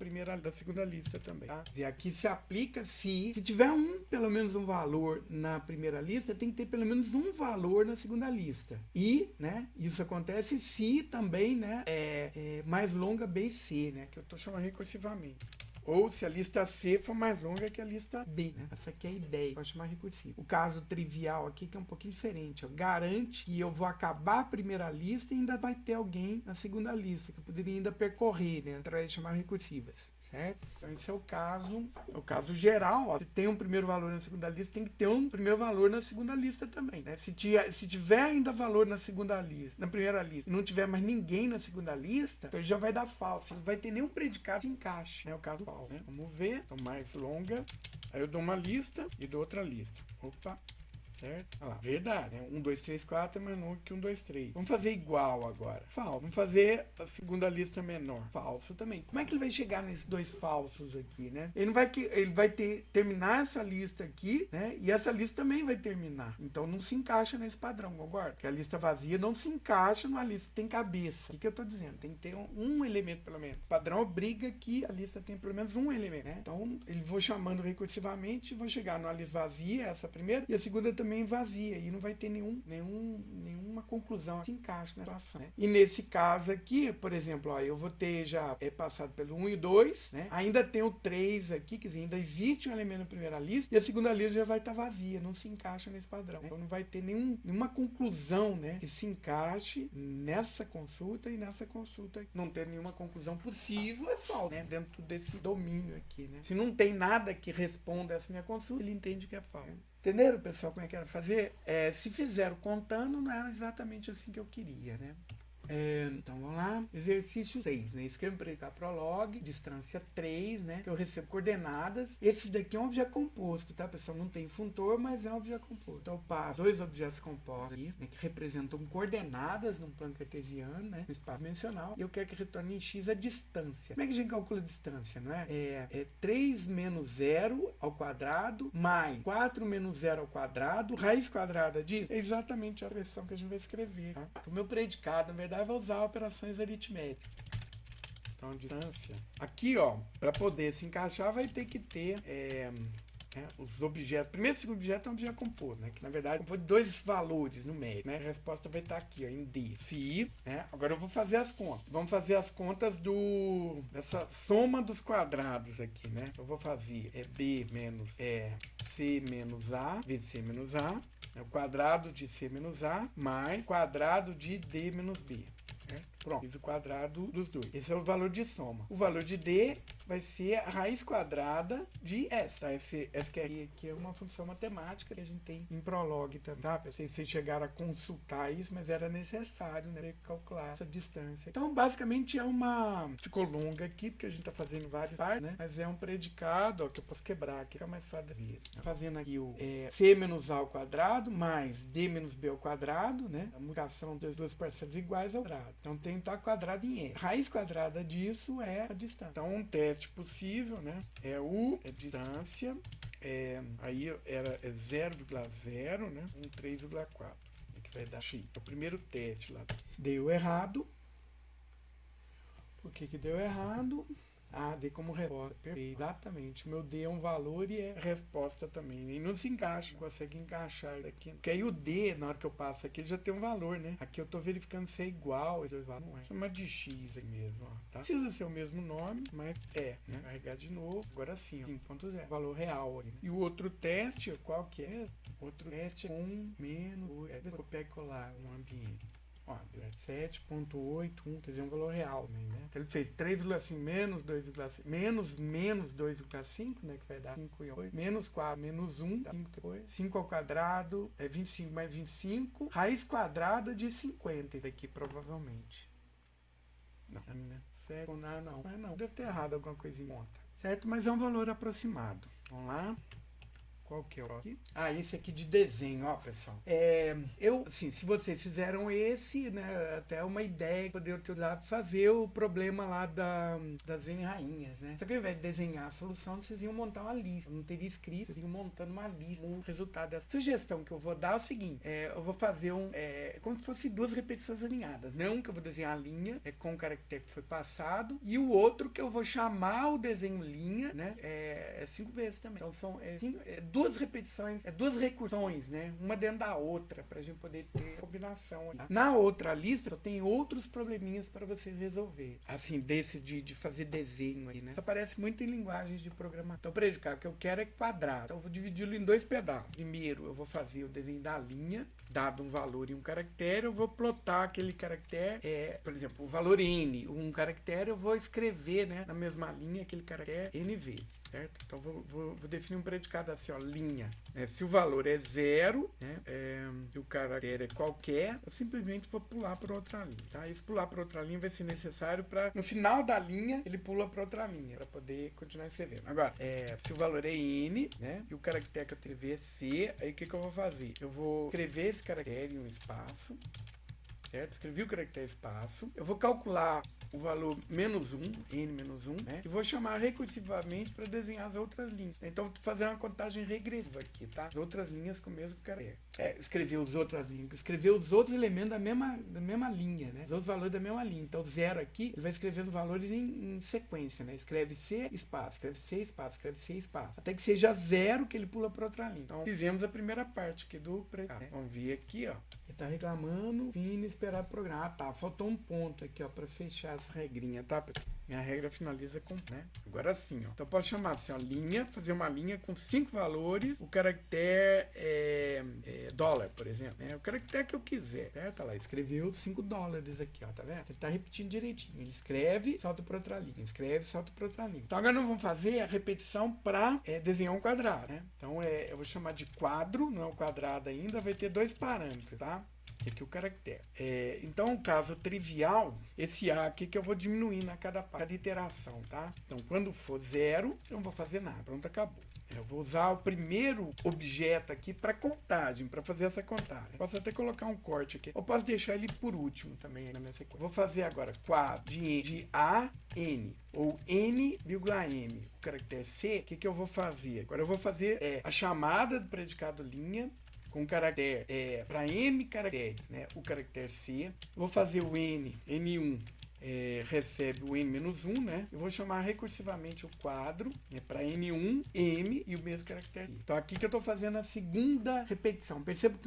segunda lista também, tá? E aqui se aplica se tiver pelo menos um valor na primeira lista, tem que ter pelo menos um valor na segunda lista. E, né, isso acontece se também, né, é mais longa B e C, né, que eu tô chamando recursivamente. Ou se a lista C for mais longa que a lista B, né? Essa aqui é a ideia, pode chamar recursivo. O caso trivial aqui, que é um pouquinho diferente, ó, garante que eu vou acabar a primeira lista e ainda vai ter alguém na segunda lista, que eu poderia ainda percorrer, né? Através de chamar recursivas, certo? Então esse é o caso geral, ó. Se tem um primeiro valor na segunda lista, tem que ter um primeiro valor na segunda lista também, né? Se tiver ainda valor na segunda lista, na primeira lista, e não tiver mais ninguém na segunda lista, então ele já vai dar falso, não vai ter nenhum predicado que encaixe, né? O caso falso, né? Vamos ver, então mais longa, aí eu dou uma lista e dou outra lista. Opa! Certo? Olha lá, verdade, né? 1, 2, 3, 4 é mais longo que 1, 2, 3. Vamos fazer igual agora. Falso. Vamos fazer a segunda lista menor. Falso também. Como é que ele vai chegar nesses dois falsos aqui, né? Ele vai terminar essa lista aqui, né? E essa lista também vai terminar. Então não se encaixa nesse padrão, concorda? Porque a lista vazia não se encaixa numa lista que tem cabeça. O que eu tô dizendo? Tem que ter um elemento pelo menos. O padrão obriga que a lista tenha pelo menos um elemento, né? Então ele vou chamando recursivamente, vou chegar numa lista vazia, essa primeira, e a segunda também vazia, e não vai ter nenhuma conclusão que se encaixe na relação, né? E nesse caso aqui, por exemplo, ó, eu vou ter já passado pelo 1 e 2, né? Ainda tem o 3 aqui, quer dizer, ainda existe um elemento na primeira lista, e a segunda lista já vai estar vazia, não se encaixa nesse padrão, né? Então não vai ter nenhuma conclusão, né, que se encaixe nessa consulta e nessa consulta. Não ter nenhuma conclusão possível é falso, né? Dentro desse domínio aqui, né? Se não tem nada que responda a essa minha consulta, ele entende que é falso. Entenderam, pessoal, como é que era fazer? Se fizeram contando, não era exatamente assim que eu queria, né? Então vamos lá, exercício 6, né? Escreva para cá prolog, distância 3, né? Que eu recebo coordenadas. Esse daqui é um objeto composto, tá, pessoal? Não tem funtor, mas é um objeto composto. Então eu passo dois objetos compostos aqui, né? Que representam coordenadas num plano cartesiano, né? No espaço dimensional. E eu quero que retorne em x a distância. Como é que a gente calcula a distância, não é? 3 menos 0 ao quadrado mais 4 menos 0 ao quadrado, raiz quadrada disso. É exatamente a expressão que a gente vai escrever, tá? O meu predicado, na verdade, vai usar operações aritméticas. Então, a distância. Aqui, ó, para poder se encaixar, vai ter que ter os objetos. Primeiro e segundo objeto é um objeto composto, né? Que na verdade compõe dois valores numéricos, né? A resposta vai estar aqui, ó, em D. Se, né? Agora eu vou fazer as contas. Vamos fazer as contas dessa soma dos quadrados aqui, né? Eu vou fazer B menos C menos A vezes C menos A. O quadrado de C menos A mais quadrado de D menos B. Pronto, fiz o quadrado dos dois. Esse é o valor de soma. O valor de D vai ser a raiz quadrada de S. Tá? Esse aqui é uma função matemática que a gente tem em Prolog também. Tá? Vocês chegaram a consultar isso, mas era necessário, né, calcular essa distância. Então, basicamente, ficou longa aqui, porque a gente está fazendo várias partes, né? Mas é um predicado, ó, que eu posso quebrar aqui, fica mais fácil de ver. Fazendo aqui o C menos A ao quadrado mais D menos B ao quadrado, né? A multiplicação das duas parcelas iguais ao quadrado. Então, tem que estar quadrado em E. A raiz quadrada disso é a distância. Então, um teste possível, né? É distância, aí era 0,0, né? 3,4. Que vai dar x. É o primeiro teste lá. Deu errado. Por que deu errado? D como resposta. Perfeito. Exatamente. O meu D é um valor e é resposta também. E não se encaixa. Não consegue encaixar daqui. Porque aí o D, na hora que eu passo aqui, ele já tem um valor, né? Aqui eu tô verificando se é igual. Não é. Chama de X aqui mesmo, ó. Tá? Precisa ser o mesmo nome, mas né? Carregar de novo. Agora sim, 5.0. Valor real aí. Né? E o outro teste, qual que é? Outro teste é 1 menos... eu pego e colar no ambiente. Ó, 7,81, quer dizer, um valor real também, né? Então ele fez 3,5 menos 2,5, menos 2,5, né? Que vai dar 5,8, menos 4, menos 1, dá 5 depois. 5 ao quadrado é 25 mais 25, raiz quadrada de 50, isso aqui provavelmente. Não, né? Certo? Não, deve ter errado alguma coisa em conta. Certo? Mas é um valor aproximado. Vamos lá. Qual que é o aqui? Ah, esse aqui de desenho, ó, pessoal. Assim, se vocês fizeram esse, né, até uma ideia que poder utilizar para fazer o problema lá das N rainhas, né? Só que ao invés de desenhar a solução, vocês iam montar uma lista. Não teria escrito, vocês iam montando uma lista, um resultado dessa. Sugestão que eu vou dar é o seguinte, eu vou fazer como se fosse duas repetições alinhadas, né? Um que eu vou desenhar a linha, com o caractere que foi passado, e o outro que eu vou chamar o desenho linha, né? 5 vezes também. Então são duas repetições, duas recursões, né? Uma dentro da outra, pra gente poder ter combinação. Tá? Na outra lista, tem outros probleminhas para vocês resolver. Assim, desse de fazer desenho aí, né? Isso aparece muito em linguagens de programação. Então, para cá, o que eu quero é quadrado. Então, eu vou dividi-lo em dois pedaços. Primeiro, eu vou fazer o desenho da linha, dado um valor e um caractere, eu vou plotar aquele caractere, por exemplo, o valor n, um caractere, eu vou escrever, né, na mesma linha aquele caractere n vezes. Certo? Então, vou definir um predicado assim, ó, linha. Se o valor é 0, né, e o caractere é qualquer, eu simplesmente vou pular para outra linha. Tá? Isso pular para outra linha vai ser necessário para, no final da linha, ele pula para outra linha, para poder continuar escrevendo. Agora, se o valor é n, né, e o caractere que eu escrevi é c, aí o que eu vou fazer? Eu vou escrever esse caractere em um espaço, certo? Escrevi o caractere espaço, eu vou calcular o valor -1, n-1, né? E vou chamar recursivamente para desenhar as outras linhas. Então, vou fazer uma contagem regressiva aqui, tá? As outras linhas com o mesmo caractere. Escrever os outras linhas, escrever os outros elementos da mesma linha, né? Os outros valores da mesma linha. Então, 0 aqui, ele vai escrever os valores em sequência, né? Escreve C, espaço, escreve C, espaço, escreve C, espaço. Até que seja 0 que ele pula para outra linha. Então, fizemos a primeira parte aqui do predicado. Né? Vamos ver aqui, ó. Ele está reclamando, fim esperar o programa. Ah, tá. Faltou um ponto aqui, ó, para fechar essa regrinha, tá? Minha regra finaliza com, né? Agora sim, ó. Então, eu posso chamar assim, ó, linha, fazer uma linha com 5 valores. O caractere é dólar, por exemplo. O caractere que eu quiser, certo? Tá lá, escreveu $5 aqui, ó, tá vendo? Ele tá repetindo direitinho. Ele escreve, salta para outra linha. Escreve, salta para outra linha. Então, agora nós vamos fazer a repetição para desenhar um quadrado, né? Então, eu vou chamar de quadro, não é um quadrado ainda, vai ter 2 parâmetros, tá? Aqui o caractere. Então, o caso trivial, esse A aqui que eu vou diminuindo a cada iteração, tá? Então, quando for 0, eu não vou fazer nada. Pronto, acabou. Eu vou usar o primeiro objeto aqui para contagem, para fazer essa contagem. Posso até colocar um corte aqui. Eu posso deixar ele por último também na minha sequência. Vou fazer agora quadro de A, N, ou N,M. O caractere C, o que eu vou fazer? Agora eu vou fazer a chamada do predicado linha, com caractere para M caracteres, né? O caractere C. Vou fazer o N1 recebe o n-1, né? Eu vou chamar recursivamente o quadro, para n1, m e o mesmo caractere. Então aqui que eu estou fazendo a segunda repetição. Percebo que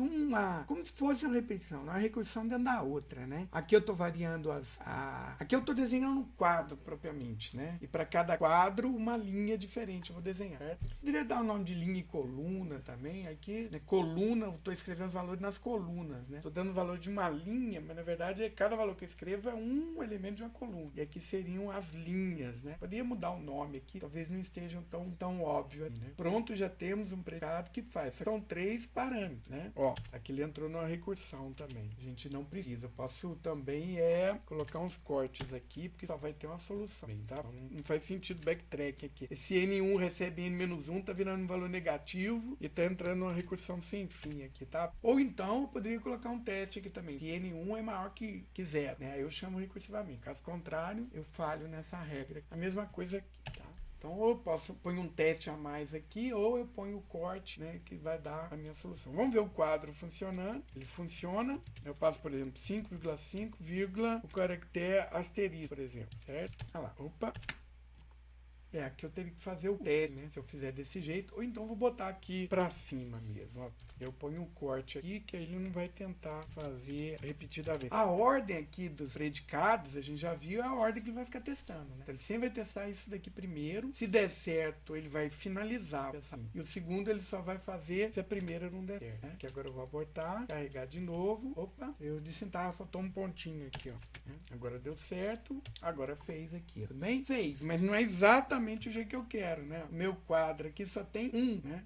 como se fosse uma repetição, não é uma recursão dentro da outra, né? Aqui eu estou variando aqui eu estou desenhando um quadro propriamente, né? E para cada quadro uma linha diferente eu vou desenhar, certo? Poderia dar o nome de linha e coluna também. Aqui, né? Coluna, eu estou escrevendo os valores nas colunas, né? Estou dando o valor de uma linha, mas na verdade cada valor que eu escrevo é um elemento de uma coluna. E aqui seriam as linhas, né? Poderia mudar o nome aqui, talvez não estejam tão óbvio ali, né? Pronto, já temos um predicado que faz. São 3 parâmetros, né? Ó, aqui ele entrou numa recursão também. A gente não precisa. Eu posso também colocar uns cortes aqui, porque só vai ter uma solução, tá? Não faz sentido backtrack aqui. Esse N1 recebe N-1, tá virando um valor negativo e tá entrando numa recursão sem fim aqui, tá? Ou então, eu poderia colocar um teste aqui também, que N1 é maior que 0, né? Aí eu chamo recursivamente. Caso contrário, eu falho nessa regra. A mesma coisa aqui, tá? Então, ou eu ponho um teste a mais aqui, ou eu ponho o corte, né, que vai dar a minha solução. Vamos ver o quadro funcionando. Ele funciona. Eu passo, por exemplo, 5,5, o caractere asterisco, por exemplo, certo? Olha lá, opa. aqui eu teria que fazer o teste, né? Se eu fizer desse jeito, ou então vou botar aqui pra cima mesmo, ó. Eu ponho um corte aqui, que aí ele não vai tentar fazer repetida vez. A ordem aqui dos predicados, a gente já viu, é a ordem que ele vai ficar testando, né? Então ele sempre vai testar isso daqui primeiro. Se der certo, ele vai finalizar essa. E o segundo ele só vai fazer se a primeira não der certo, né? Que agora eu vou abortar, carregar de novo. Opa, eu disse que faltou um pontinho aqui, ó. Agora deu certo, agora fez aqui, tudo bem? Fez, mas não é exatamente o jeito que eu quero, né? O meu quadro aqui só tem né?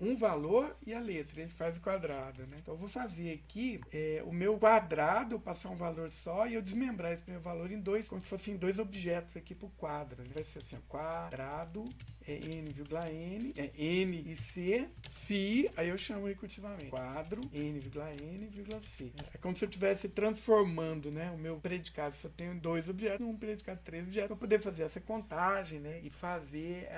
Um valor e a letra, ele faz o quadrado, né? Então eu vou fazer aqui o meu quadrado, eu passar um valor só e eu desmembrar esse primeiro valor em dois, como se fossem dois objetos aqui pro quadro, né? Vai ser assim, ó, quadrado n, n e c, se, aí eu chamo recursivamente, quadro, n, c. É como se eu estivesse transformando, né, o meu predicado, se eu tenho dois objetos, um predicado, três objetos, para poder fazer essa contagem, né, e fazer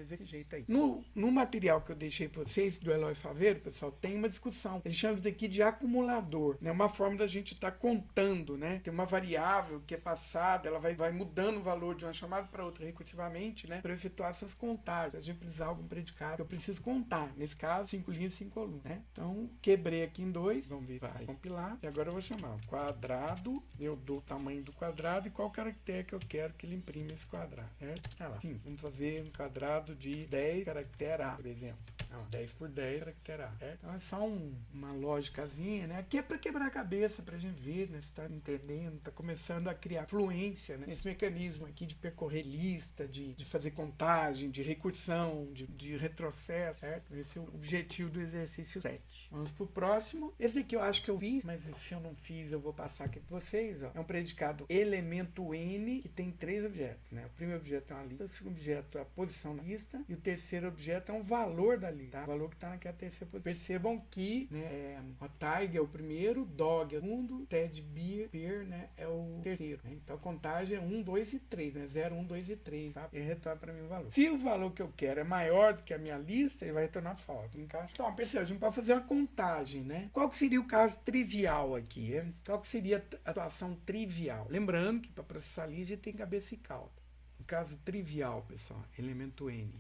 desse jeito aí. No material que eu deixei para vocês, do Eloy Faveiro, pessoal, tem uma discussão. Ele chama isso daqui de acumulador, né, uma forma da gente estar contando, né, tem uma variável que é passada, ela vai mudando o valor de uma chamada para outra recursivamente, né, para efetuar essas contagens. A gente precisa de algum predicado que eu preciso contar. Nesse caso, 5 linhas, 5 colunas, né? Então, quebrei aqui em dois. Vamos ver, vai compilar. E agora eu vou chamar o quadrado. Eu dou o tamanho do quadrado e qual caractere que eu quero que ele imprima esse quadrado, certo? Olha lá. Sim, vamos fazer um quadrado de 10 caractere A, por exemplo. Não, 10 por 10 caractere A, certo? Então é só uma lógicazinha, né? Aqui é para quebrar a cabeça, pra gente ver, né? Você tá entendendo, tá começando a criar fluência, né? Esse mecanismo aqui de percorrer lista, de fazer contagem, de recursão, de retrocesso, certo? Esse é o objetivo do exercício 7. Vamos pro próximo. Esse aqui eu acho que eu fiz, mas se eu não fiz, eu vou passar aqui para vocês, ó. É um predicado elemento n, que tem 3 objetos, né? O primeiro objeto é uma lista, o segundo objeto é a posição na lista, e o terceiro objeto é um valor da lista, tá? O valor que está naquela terceira posição. Percebam que, né, o Tiger é o primeiro, Dog é o segundo, Ted Beer, né, é o terceiro, né? Então a contagem é 1, 2 e 3, né? 0, 1, 2 e 3, tá? Ele retorna para mim o valor. Se o valor que eu quero é maior do que a minha lista, ele vai retornar falso. Encaixa. Então, perceba, a gente pode fazer uma contagem, né? Qual que seria o caso trivial aqui? Qual que seria a situação trivial? Lembrando que para processar lista tem cabeça e cauda. O caso trivial, pessoal, elemento n.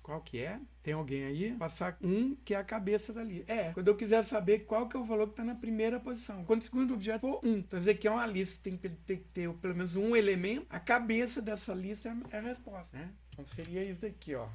Qual que é? Tem alguém aí? Passar que é a cabeça da lista. Quando eu quiser saber qual que é o valor que está na primeira posição. Quando o segundo objeto for 1. Então, dizer que é uma lista que tem que ter pelo menos um elemento. A cabeça dessa lista é a resposta, né? Então, seria isso daqui, ó.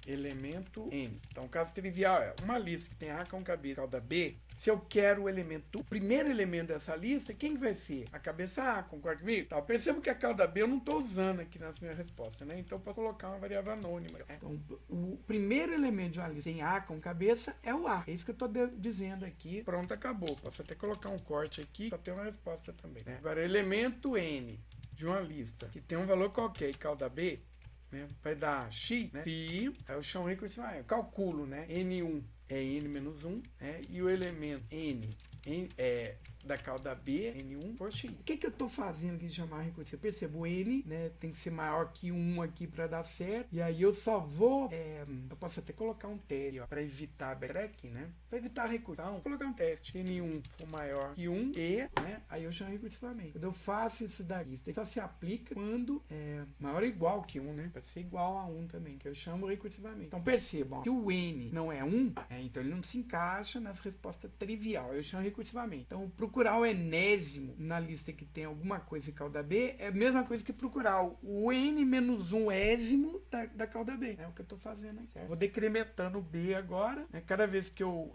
Elemento n. Então, o caso trivial é uma lista que tem A com cabeça, cauda B. Se eu quero o primeiro elemento dessa lista, quem vai ser? A cabeça A, concorda comigo? Tá, perceba que a cauda B eu não estou usando aqui nas minhas respostas, né? Então eu posso colocar uma variável anônima. Então, o primeiro elemento de uma lista tem A com cabeça é o A. É isso que eu estou dizendo aqui. Pronto, acabou. Posso até colocar um corte aqui para ter uma resposta também, né? Agora, elemento n de uma lista que tem um valor qualquer e cauda B, né, vai dar x, né? Se eu chamo recursivamente, eu calculo, né? N1 é n menos 1, né? E o elemento n é da cauda B, N1 por X. O que eu estou fazendo aqui de chamar recursivo? Percebo o N, né? Tem que ser maior que 1 aqui para dar certo. E aí eu só vou... eu posso até colocar um teste, ó, para evitar backtrack, né? Para evitar a recursão, vou colocar um teste. Se N1 for maior que 1 e, né? Aí eu chamo recursivamente. Quando eu faço isso daqui, isso só se aplica quando é maior ou igual que 1, né? Pode ser igual a 1 também, que eu chamo recursivamente. Então percebam, se o N não é 1, então ele não se encaixa nas respostas trivial. Eu chamo recursivamente. Então, procurar o enésimo na lista que tem alguma coisa em cauda B é a mesma coisa que procurar o n menos 1 ésimo da cauda B. É o que eu estou fazendo aqui. Vou decrementando o B agora. Né? Cada vez que eu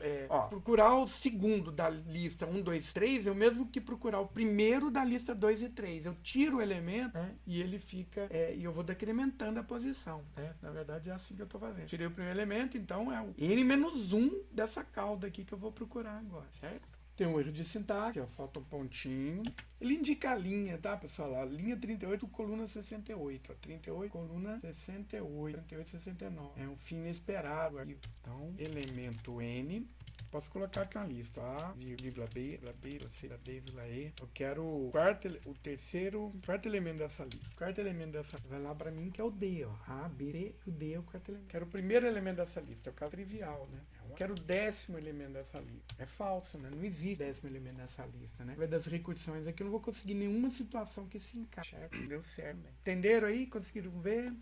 procurar o segundo da lista 1, 2, 3 é o mesmo que procurar o primeiro da lista 2 e 3. Eu tiro o elemento, né? E ele fica... e eu vou decrementando a posição. Né? Na verdade, é assim que eu estou fazendo. Tirei o primeiro elemento, então é o n menos 1 dessa cauda aqui que eu vou procurar agora, certo? Tem um erro de sintaxe, ó, falta um pontinho. Ele indica a linha, tá, pessoal? A linha 38, coluna 68. Ó, 38, coluna 68. 38, 69. É um fim inesperado aqui. Então, elemento N. Posso colocar aqui na lista. A, vírgula B, vírgula B, vírgula D, vírgula E. Eu quero o quarto elemento dessa lista. O quarto elemento dessa lista vai lá pra mim, que é o D, ó. A, B, C, o D é o quarto elemento. Quero o primeiro elemento dessa lista. É o caso trivial, né? É quero o 10º elemento dessa lista. É falso, né? Não existe 10º elemento dessa lista, né? Vai das recursões aqui, eu não vou conseguir nenhuma situação que se encaixe. Deu certo, né? Entenderam aí? Conseguiram ver?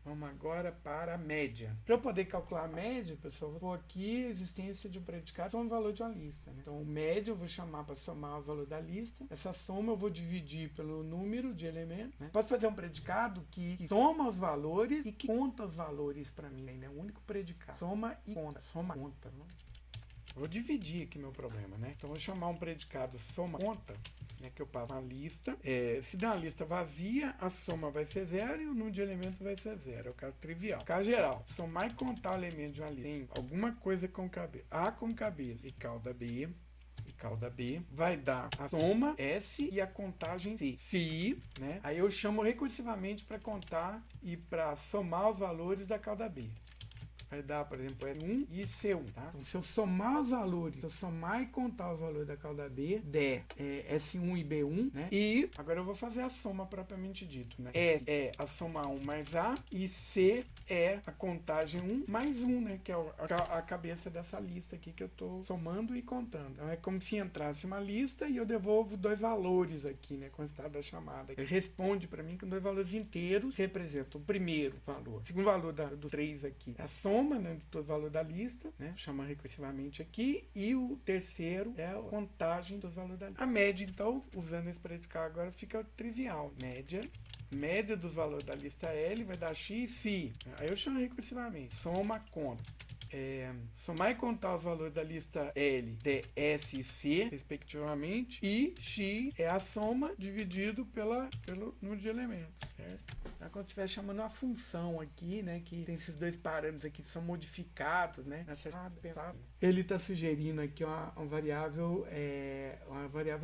Vamos agora para a média. Para eu poder calcular a média, pessoal, eu vou aqui a existência de um predicado soma o valor de uma lista, né? Então, média eu vou chamar para somar o valor da lista. Essa soma eu vou dividir pelo número de elementos, né? Posso fazer um predicado que soma os valores e que conta os valores para mim, né? O único predicado. Soma e conta. Soma e conta, né? Vou dividir aqui meu problema, né? Então, vou chamar um predicado soma conta, né, que eu passo uma lista. Se der uma lista vazia, a soma vai ser 0 e o número de elementos vai ser 0. É o caso trivial. Caso geral, somar e contar o elemento de uma lista tem alguma coisa com cabeça. A com cabeça e cauda B. E cauda B vai dar a soma S e a contagem C. Se, né? Aí eu chamo recursivamente para contar e para somar os valores da cauda B. Vai dar, por exemplo, S1 e C1, tá? Então, se eu somar os valores, se eu somar e contar os valores da cauda B, der S1 e B1, né? E agora eu vou fazer a soma propriamente dito, né? S é a soma 1 mais A e C é a contagem 1 mais 1, né? Que é a cabeça dessa lista aqui que eu estou somando e contando. Então, é como se entrasse uma lista e eu devolvo dois valores aqui, né? Com o estado da chamada. Ele responde para mim com dois valores inteiros, que representam o primeiro valor. O segundo valor do 3 aqui é a soma, né, de todo o valor da lista, né? Vou chamar recursivamente aqui. E o terceiro é a contagem dos valores da lista. A média, então, usando esse predicado agora, fica trivial. Média dos valores da lista L vai dar X, se. Aí eu chamo recursivamente. Soma, conta. Somar e contar os valores da lista L, D, S e C, respectivamente, e X é a soma dividido pelo número de elementos, certo? Então, quando estiver chamando uma função aqui, né, que tem esses dois parâmetros aqui que são modificados, né, ele está sugerindo aqui uma variável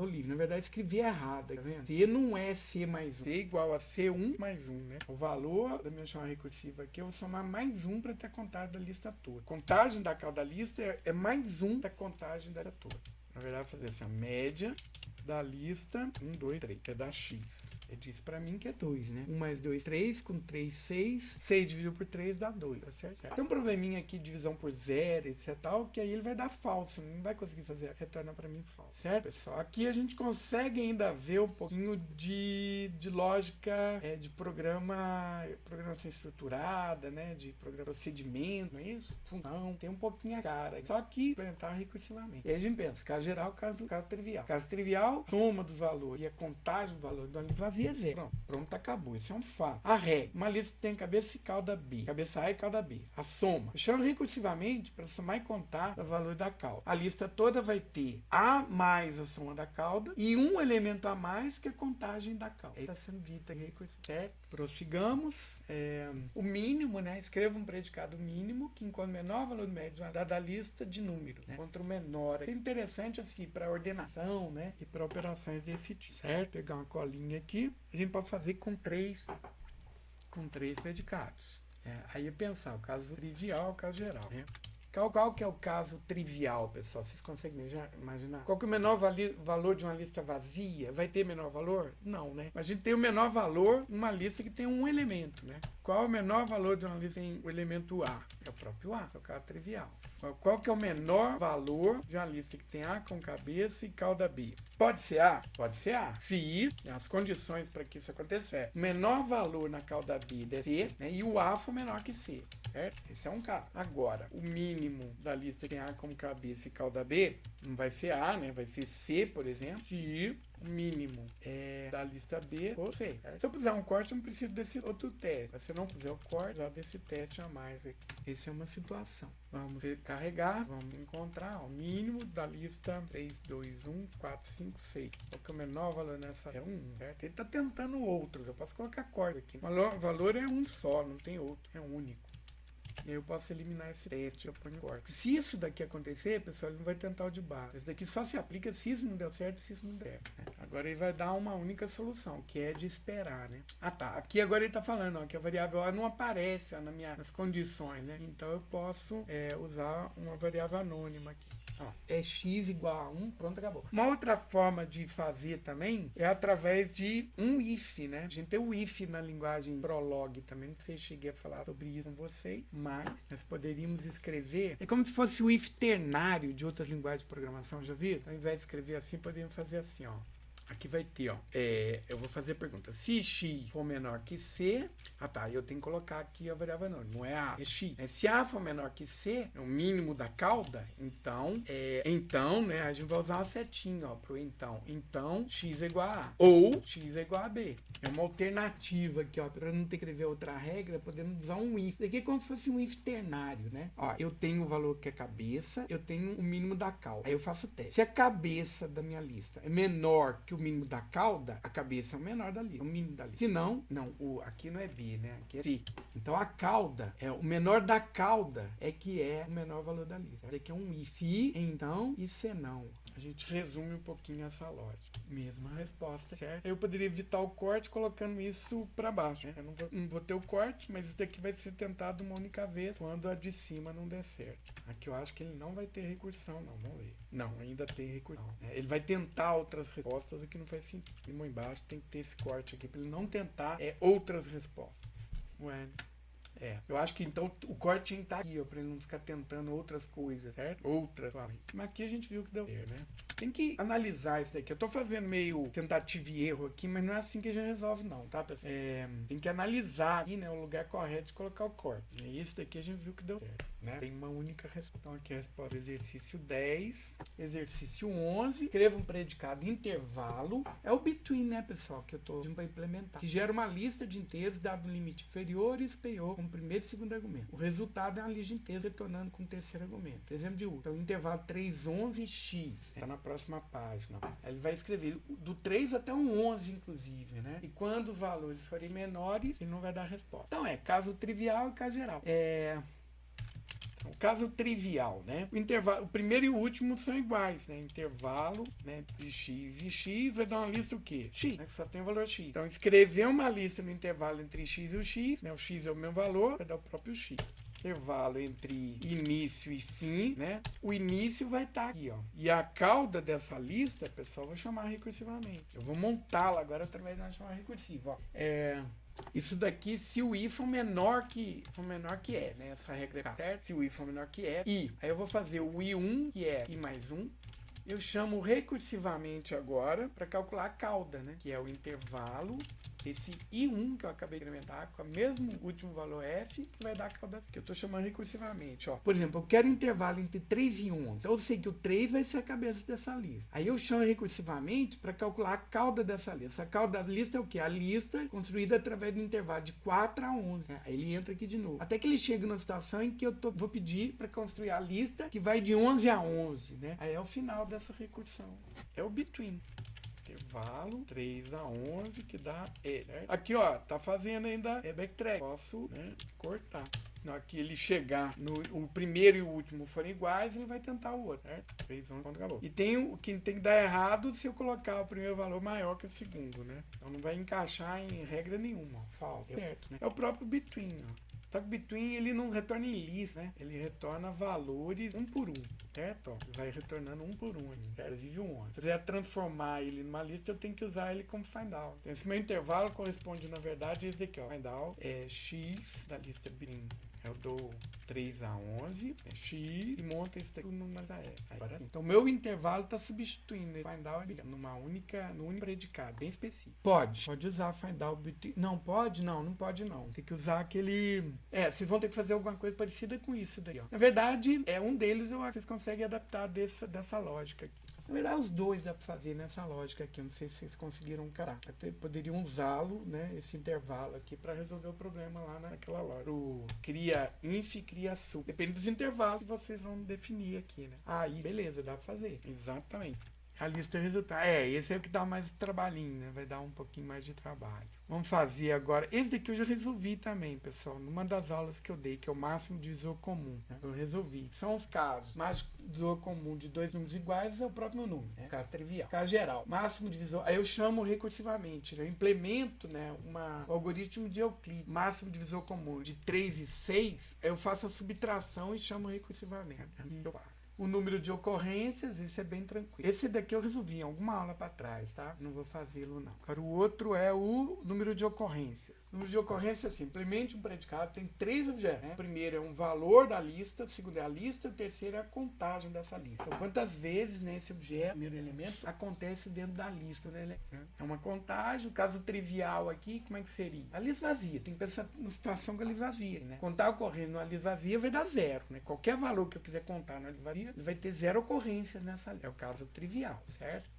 livre. Na verdade, escrevi errado, tá vendo? C não é C mais 1. C é igual a C1 mais 1, né? O valor da minha chamada recursiva aqui, eu vou somar mais 1 para ter a contagem da lista toda. Contagem da cauda lista é mais 1 da contagem da lista toda. Na verdade, vou fazer assim, a média da lista 1, 2, 3, que é da X. Ele disse pra mim que é 2, né? 1 mais 2, 3, com 3, 6. 6 dividido por 3 dá 2, tá certo? Tem um probleminha aqui de divisão por 0, etc tal, que aí ele vai dar falso, não vai conseguir fazer, retorna pra mim falso, certo, pessoal? Aqui a gente consegue ainda ver um pouquinho de lógica, de programação estruturada, né? De procedimento, não é isso? Função, tem um pouquinho a cara. Só que implementar recursivamente. E aí a gente pensa, caso geral, caso trivial. Caso trivial, soma dos valores e a contagem do valor da lista vazia é 0. Pronto, acabou. Isso é um fato. A regra. Uma lista tem cabeça e cauda B. Cabeça A e cauda B. A soma. Eu chamo recursivamente para somar e contar o valor da cauda. A lista toda vai ter A mais a soma da cauda e um elemento a mais que a contagem da cauda. Aí está sendo dito aqui, certo? Prossigamos. O mínimo, né? Escreva um predicado mínimo que enquanto menor valor médio da lista de número, né? Contra o menor. É interessante assim para ordenação, né? E para operações de efetivo, certo? Pegar uma colinha aqui, a gente pode fazer com três predicados. Aí eu pensar o caso trivial, o caso geral, né? Qual que é o caso trivial, pessoal? Vocês conseguem imaginar? Qual que é o menor valor de uma lista vazia? Vai ter menor valor? Não, né? Mas a gente tem o menor valor numa lista que tem um elemento, né? Qual é o menor valor de uma lista que tem o elemento A? É o próprio A, é o caso trivial. Qual que é o menor valor de uma lista que tem A com cabeça e cauda B? Pode ser A? Pode ser A. Se as condições para que isso aconteça o menor valor na cauda B é C, né, e o A for menor que C, certo? Esse é um caso. Agora, o mínimo da lista que tem A como cabeça e cauda B não vai ser A, né? Vai ser C, por exemplo, se o mínimo da lista B for C. Certo? Se eu puser um corte, eu não preciso desse outro teste. Se eu não puser o corte, já desse teste a mais aqui. Essa é uma situação. Vamos carregar, vamos encontrar o mínimo da lista 3, 2, 1, 4, 5, 6. Qual que é o menor valor nessa? É 1, certo? Ele está tentando outros. Eu posso colocar corte aqui. O valor é um só, não tem outro. É único. E aí eu posso eliminar esse teste, eu ponho corte. Se isso daqui acontecer, pessoal, ele não vai tentar o de baixo. Esse daqui só se aplica se isso não deu certo, se isso não der. Né? Agora ele vai dar uma única solução, que é de esperar, né? Ah, tá. Aqui agora ele está falando, ó, que a variável A não aparece ó, nas condições, né? Então eu posso usar uma variável anônima aqui. É x igual a 1, pronto, acabou. Uma outra forma de fazer também é através de um if, né? A gente tem o if na linguagem Prolog também, não sei se cheguei a falar sobre isso com vocês, mais. Nós poderíamos escrever, é como se fosse o if ternário de outras linguagens de programação, já viram? Então, ao invés de escrever assim, poderíamos fazer assim, ó. Aqui vai ter, ó, eu vou fazer a pergunta. Se x for menor que c, eu tenho que colocar aqui a variável menor, não é a, é x. Se a for menor que c, é o mínimo da cauda, então, né, a gente vai usar uma setinha, ó, pro então. Então, x é igual a A, ou x é igual a B. É uma alternativa aqui, ó, para não ter que escrever outra regra, podemos usar um if. Isso aqui é como se fosse um if ternário, né? Ó, eu tenho o valor que é cabeça, eu tenho o mínimo da cauda. Aí eu faço o teste. Se a cabeça da minha lista é menor que o mínimo da cauda, a cabeça é o menor da lista, o mínimo da lista. Se não, aqui não é B, né? Aqui é C. Então a cauda, o menor da cauda que é o menor valor da lista. Isso aqui é um if. Se, então e se não. A gente resume um pouquinho essa lógica. Mesma resposta, certo? Eu poderia evitar o corte colocando isso para baixo, né? Eu não vou ter o corte, mas isso daqui vai ser tentado uma única vez quando a de cima não der certo. Aqui eu acho que ele não vai ter recursão, não. Vamos ver. Não, ainda tem recursão. Ele vai tentar outras respostas, o que não faz sentido. E embaixo tem que ter esse corte aqui para ele não tentar outras respostas. Ué, eu acho que então o corte tinha que estar aqui, ó, pra ele não ficar tentando outras coisas, certo? Mas aqui a gente viu que deu certo, né? Tem que analisar isso daqui. Eu tô fazendo meio tentativa e erro aqui, mas não é assim que a gente resolve, não, tá, pessoal? Tem que analisar aqui, né, o lugar correto de colocar o corte. E isso daqui a gente viu que deu certo, né? Tem uma única resposta. Então aqui a resposta: exercício 10, exercício 11. Escreva um predicado intervalo. É o between, né, pessoal, que eu tô pedindo pra implementar. Que gera uma lista de inteiros dado um limite inferior e superior com o primeiro e segundo argumento. O resultado é uma lista de inteiros retornando com o terceiro argumento. Exemplo de uso. Então, intervalo 3, 11, x. Está na próxima página. Aí ele vai escrever do 3 até um 11, inclusive, né? E quando os valores forem menores, ele não vai dar resposta. Então, caso trivial e caso geral. O caso trivial, né? O primeiro e o último são iguais, né? Intervalo, né, de x e x vai dar uma lista o quê? X, né? Que só tem o valor x. Então, escrever uma lista no intervalo entre x e o x, né? O x é o mesmo valor, vai dar o próprio x. Intervalo entre início e fim, né? O início vai estar aqui, ó. E a cauda dessa lista, pessoal, eu vou chamar recursivamente. Eu vou montá-la agora através de uma chamada recursiva, ó. Isso daqui, se o i for menor que e, né? Essa regra é certa. Se o i for menor que e, aí eu vou fazer o i1, que é i mais 1. Eu chamo recursivamente agora para calcular a cauda, né? Que é o intervalo esse i1 que eu acabei de incrementar com o mesmo último valor f, que vai dar a cauda que eu estou chamando recursivamente. Ó. Por exemplo, eu quero intervalo entre 3 e 11. Então eu sei que o 3 vai ser a cabeça dessa lista. Aí eu chamo recursivamente para calcular a cauda dessa lista. A cauda da lista é o quê? A lista construída através do intervalo de 4 a 11. Né? Aí ele entra aqui de novo. Até que ele chega numa situação em que eu vou pedir para construir a lista que vai de 11 a 11. Né? Aí é o final dessa recursão. É o between. Intervalo 3 a 11 que dá certo? Aqui, ó, tá fazendo ainda backtrack. Posso, né, cortar. Na hora que ele chegar o primeiro e o último forem iguais, ele vai tentar o outro, certo? 3, 11, ponto, acabou. E tem o que tem que dar errado se eu colocar o primeiro valor maior que o segundo, né? Então não vai encaixar em regra nenhuma, ó, falso, certo, né? É o próprio between, ó. Só que o between ele não retorna em lista, né? Ele retorna valores um por um, certo? Ó, vai retornando um por um, inclusive um 11. Se eu quiser transformar ele numa lista, eu tenho que usar ele como find out. Então, esse meu intervalo corresponde, na verdade, a esse daqui, ó. Find out é x da lista between. Eu dou 3 a 11, x, e monto isso aqui no mais agora, então, meu intervalo está substituindo esse find out no único predicado, bem específico. Pode usar find out between. Não pode? Não pode não. Tem que usar aquele... vocês vão ter que fazer alguma coisa parecida com isso daí, ó. Na verdade, um deles eu acho que vocês conseguem adaptar dessa lógica aqui. Na verdade, os dois dá para fazer nessa lógica aqui. Eu não sei se vocês conseguiram encarar. Até poderiam usá-lo, né, esse intervalo aqui, para resolver o problema lá naquela lógica. O cria inf, cria sup. Depende dos intervalos que vocês vão definir aqui, né? Aí, beleza, dá para fazer. Exatamente. A lista de resultados. Esse é o que dá mais trabalhinho, né? Vai dar um pouquinho mais de trabalho. Vamos fazer agora. Esse daqui eu já resolvi também, pessoal. Numa das aulas que eu dei, que é o máximo divisor comum. Né? Eu resolvi. São os casos. Máximo divisor comum de dois números iguais é o próprio número. Né? Caso trivial. Caso geral. Máximo divisor. Aí eu chamo recursivamente. Né? Eu implemento, né, o algoritmo de Euclides. Máximo divisor comum de 3 e 6. Eu faço a subtração e chamo recursivamente. E eu faço. o número de ocorrências, isso é bem tranquilo. Esse daqui eu resolvi em alguma aula para trás, tá? Não vou fazê-lo não. Agora o outro é o número de ocorrências. O número de ocorrências é assim, implemente um predicado, tem 3 objetos, né? O primeiro é um valor da lista, o segundo é a lista, o terceiro é a contagem dessa lista. Então, quantas vezes nesse objeto, primeiro elemento, acontece dentro da lista, né? É uma contagem, o caso trivial aqui, como é que seria? A lista vazia, tem que pensar na situação com a lista vazia, né? Contar ocorrendo numa lista vazia vai dar 0, né? Qualquer valor que eu quiser contar na lista vazia, ele vai ter 0 ocorrências nessa lista. É o caso trivial, certo?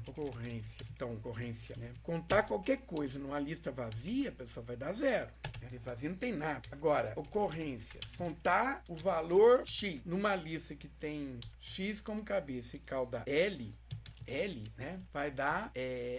Ocorrência. Então, ocorrência, né? Contar qualquer coisa numa lista vazia, a pessoa vai dar 0. A lista vazia não tem nada. Agora, ocorrências. Contar o valor X numa lista que tem X como cabeça e cauda L, né, vai dar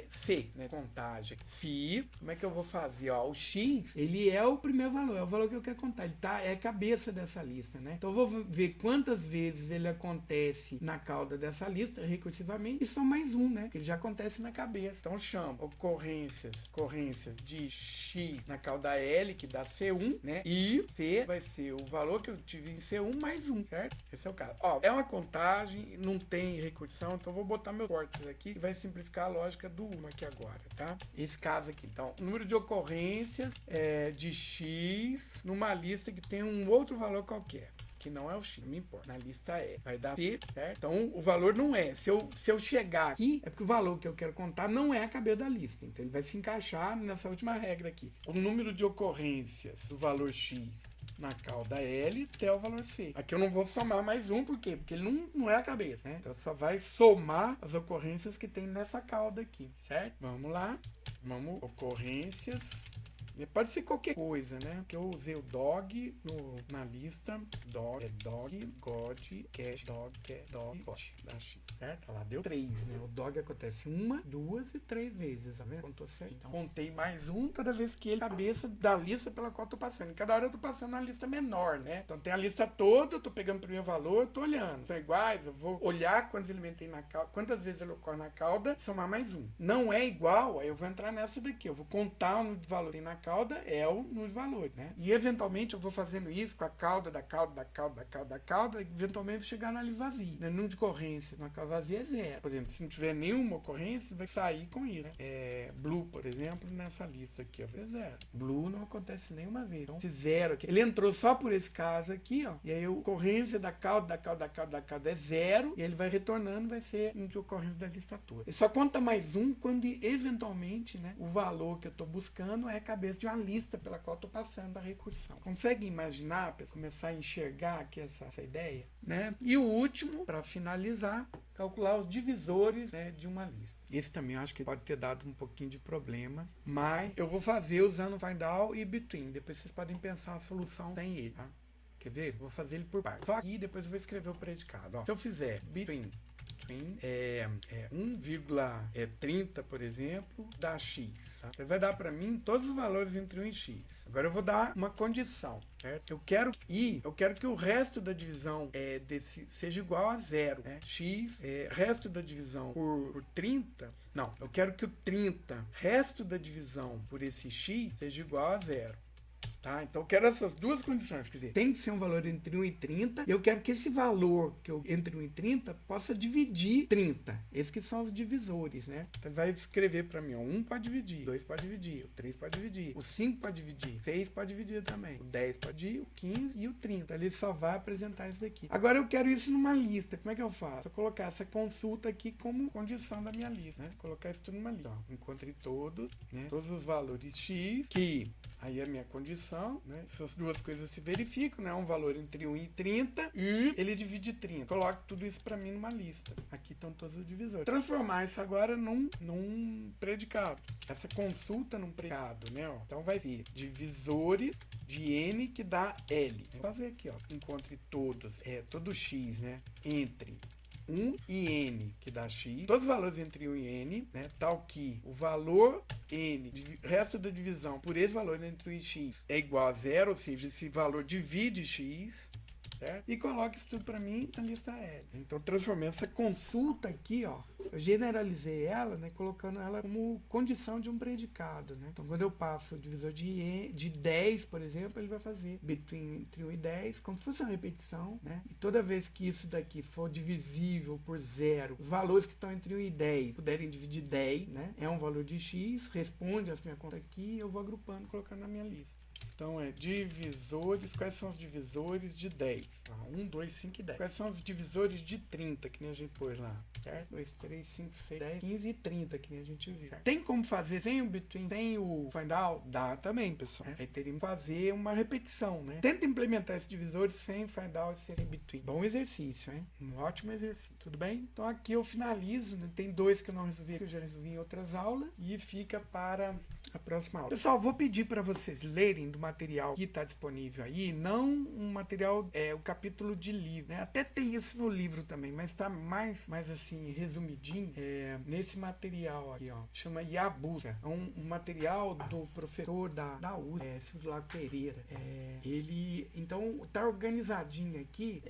C, né, contagem. Se, como é que eu vou fazer? Ó, o X, ele é o primeiro valor, é o valor que eu quero contar, ele é a cabeça dessa lista, né? Então eu vou ver quantas vezes ele acontece na cauda dessa lista, recursivamente, e só mais um, né, que ele já acontece na cabeça. Então eu chamo ocorrências de X na cauda L, que dá C1, né, e C vai ser o valor que eu tive em C1 mais 1, certo? Esse é o caso. Ó, é uma contagem, não tem recursão, então eu vou botar meu aqui que vai simplificar a lógica do uma aqui agora, tá? Esse caso aqui, então, o número de ocorrências de X numa lista que tem um outro valor qualquer, que não é o X, não me importa. Na lista vai dar C, certo? Então, o valor não é. Se eu chegar aqui, é porque o valor que eu quero contar não é a cabeça da lista. Então, ele vai se encaixar nessa última regra aqui. O número de ocorrências do valor X na cauda L até o valor C. Aqui eu não vou somar mais um, por quê? Porque ele não é a cabeça, né? Então só vai somar as ocorrências que tem nessa cauda aqui, certo? Vamos lá. Vamos, ocorrências. Pode ser qualquer coisa, né? Porque eu usei o dog na lista. Dog, God, cash, dog, God, certo? Lá deu 3, né? O dog acontece 1, 2 e 3 vezes, tá vendo? Contou certo. Então, contei mais um toda vez que ele cabeça da lista pela qual eu tô passando. Cada hora eu tô passando na lista menor, né? Então tem a lista toda, eu tô pegando o primeiro valor, tô olhando. São iguais, eu vou olhar quantos elementos tem na cauda, quantas vezes ele ocorre na cauda, somar mais um. Não é igual, aí eu vou entrar nessa daqui. Eu vou contar o valor que tem na cauda, é o número de valor, né? E eventualmente eu vou fazendo isso com a cauda da cauda, eventualmente chegar na lista vazia. Né? Número de ocorrência na cauda vazia é 0. Por exemplo, se não tiver nenhuma ocorrência, vai sair com isso. Né? Blue, por exemplo, nessa lista aqui, ó, é 0. Blue não acontece nenhuma vez. Então, esse 0 aqui, ele entrou só por esse caso aqui, ó, e aí a ocorrência da cauda é 0, e ele vai retornando, vai ser número de ocorrência da lista toda. Ele só conta mais um quando, eventualmente, né, o valor que eu estou buscando é a cabeça de uma lista pela qual estou passando a recursão. Consegue imaginar, para começar a enxergar aqui essa ideia? Né? E o último, para finalizar, calcular os divisores, né, de uma lista. Esse também eu acho que pode ter dado um pouquinho de problema, mas eu vou fazer usando find all e between. Depois vocês podem pensar a solução sem ele. Tá? Quer ver? Vou fazer ele por parte. Só aqui depois eu vou escrever o predicado. Ó, se eu fizer between 1,30, por exemplo, dá X. Tá? Você vai dar para mim todos os valores entre 1 e X. Agora eu vou dar uma condição, certo? Eu quero que o resto da divisão seja igual a 0. Né? X, resto da divisão por 30. Não, eu quero que o 30, resto da divisão por esse X, seja igual a 0. Tá? Então eu quero essas duas condições, quer dizer, tem que ser um valor entre 1 e 30, e eu quero que esse valor entre 1 e 30 possa dividir 30. Esses que são os divisores, né? Então vai escrever para mim, ó, 1 pode dividir, 2 pode dividir, o 3 pode dividir, o 5 pode dividir, o 6 pode dividir também, o 10 pode dividir, o 15 e o 30. Então, ele só vai apresentar isso daqui. Agora eu quero isso numa lista, como é que eu faço? Eu colocar essa consulta aqui como condição da minha lista, né? Colocar isso tudo numa lista. Ó, encontre todos, né? Todos os valores X, que aí é a minha condição, né? Essas duas coisas se verificam, né? Um valor entre 1 e 30 e ele divide 30. Coloque tudo isso para mim numa lista. Aqui estão todos os divisores. Transformar isso agora num predicado. Essa consulta num predicado, né? Ó. Então vai ser divisores de N que dá L. Vou fazer aqui, ó. Encontre todos, todo X, né? Entre 1 e N, que dá X, todos os valores entre 1 e N, né, tal que o valor N, resto da divisão por esse valor entre 1 e X é igual a 0, ou seja, esse valor divide X, certo? E coloque isso tudo para mim na lista L. Então, transformei essa consulta aqui, ó, eu generalizei ela, né, colocando ela como condição de um predicado, né? Então, quando eu passo o divisor de 10, por exemplo, ele vai fazer entre 1 e 10, como se fosse uma repetição, né? E toda vez que isso daqui for divisível por zero, os valores que estão entre 1 e 10 puderem dividir 10, né? É um valor de x, responde essa minha conta aqui, eu vou agrupando, colocando na minha lista. Então é divisores, quais são os divisores de 10? 1, 2, 5 e 10. Quais são os divisores de 30, que nem a gente pôs lá? Certo? 2, 3, 5, 6, 10, 15 e 30, que nem a gente viu. Certo? Tem como fazer sem o between, sem o find out? Dá também, pessoal. Aí teríamos que fazer uma repetição, né? Tenta implementar esses divisores sem find out e sem between. Bom exercício, hein? Um ótimo exercício. Tudo bem? Então aqui eu finalizo, né? Tem 2 que eu não resolvi, que eu já resolvi em outras aulas. E fica para a próxima aula. Pessoal, vou pedir para vocês lerem do material que está disponível aí, não um material, o capítulo de livro, né? Até tem isso no livro também, mas está mais assim, resumidinho, nesse material aqui, ó, chama Yabusa. É um material do professor da USP, Circular Pereira. Ele, então, tá organizadinho aqui,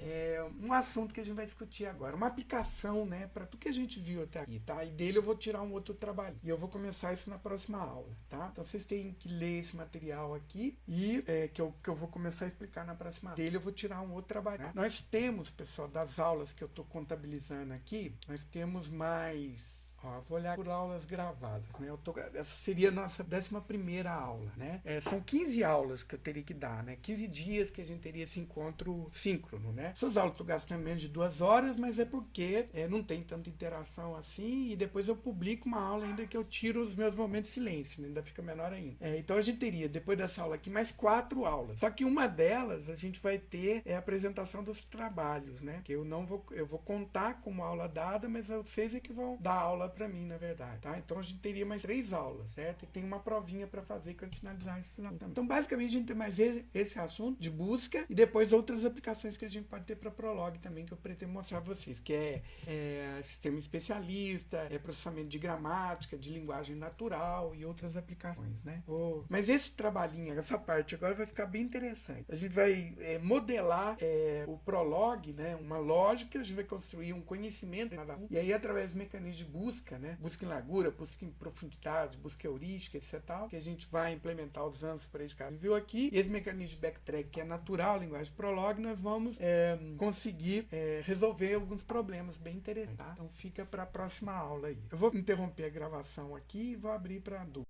um assunto que a gente vai discutir agora, uma aplicação, né, para tudo que a gente viu até aqui, tá? E dele eu vou tirar um outro trabalho, e eu vou começar isso na próxima aula, tá? Então vocês têm que ler esse material aqui e que eu vou começar a explicar na próxima aula. Dele eu vou tirar um outro trabalho, né? Nós temos, pessoal, das aulas que eu estou contabilizando aqui, nós temos mais... Ó, vou olhar por aulas gravadas, né? Essa seria a nossa 11ª aula, né? São 15 aulas que eu teria que dar, né? 15 dias que a gente teria esse encontro síncrono, né? Essas aulas eu estou gastando menos de 2 horas, mas é porque não tem tanta interação assim, e depois eu publico uma aula ainda que eu tiro os meus momentos de silêncio, né? Ainda fica menor ainda. Então a gente teria, depois dessa aula aqui, mais 4 aulas. Só que uma delas a gente vai ter a apresentação dos trabalhos, né? Que eu vou contar como aula dada, mas vocês é que vão dar aula para mim, na verdade, tá? Então a gente teria mais 3 aulas, certo? E tem uma provinha para fazer quando finalizar esse ano. Então, basicamente, a gente tem mais esse assunto de busca e depois outras aplicações que a gente pode ter para Prolog também, que eu pretendo mostrar para vocês, que é sistema especialista, processamento de gramática, de linguagem natural e outras aplicações, né? Mas esse trabalhinho, essa parte agora vai ficar bem interessante. A gente vai modelar o Prolog, né? Uma lógica, a gente vai construir um conhecimento, e aí através do mecanismo de busca, né? Busca em largura, busca em profundidade, busca heurística, etc. Tal, que a gente vai implementar usando os predicados. Viu aqui? E esse mecanismo de backtrack, que é natural, a linguagem Prolog, nós vamos conseguir resolver alguns problemas bem interessantes. Tá? Então fica para a próxima aula aí. Eu vou interromper a gravação aqui e vou abrir para dúvida.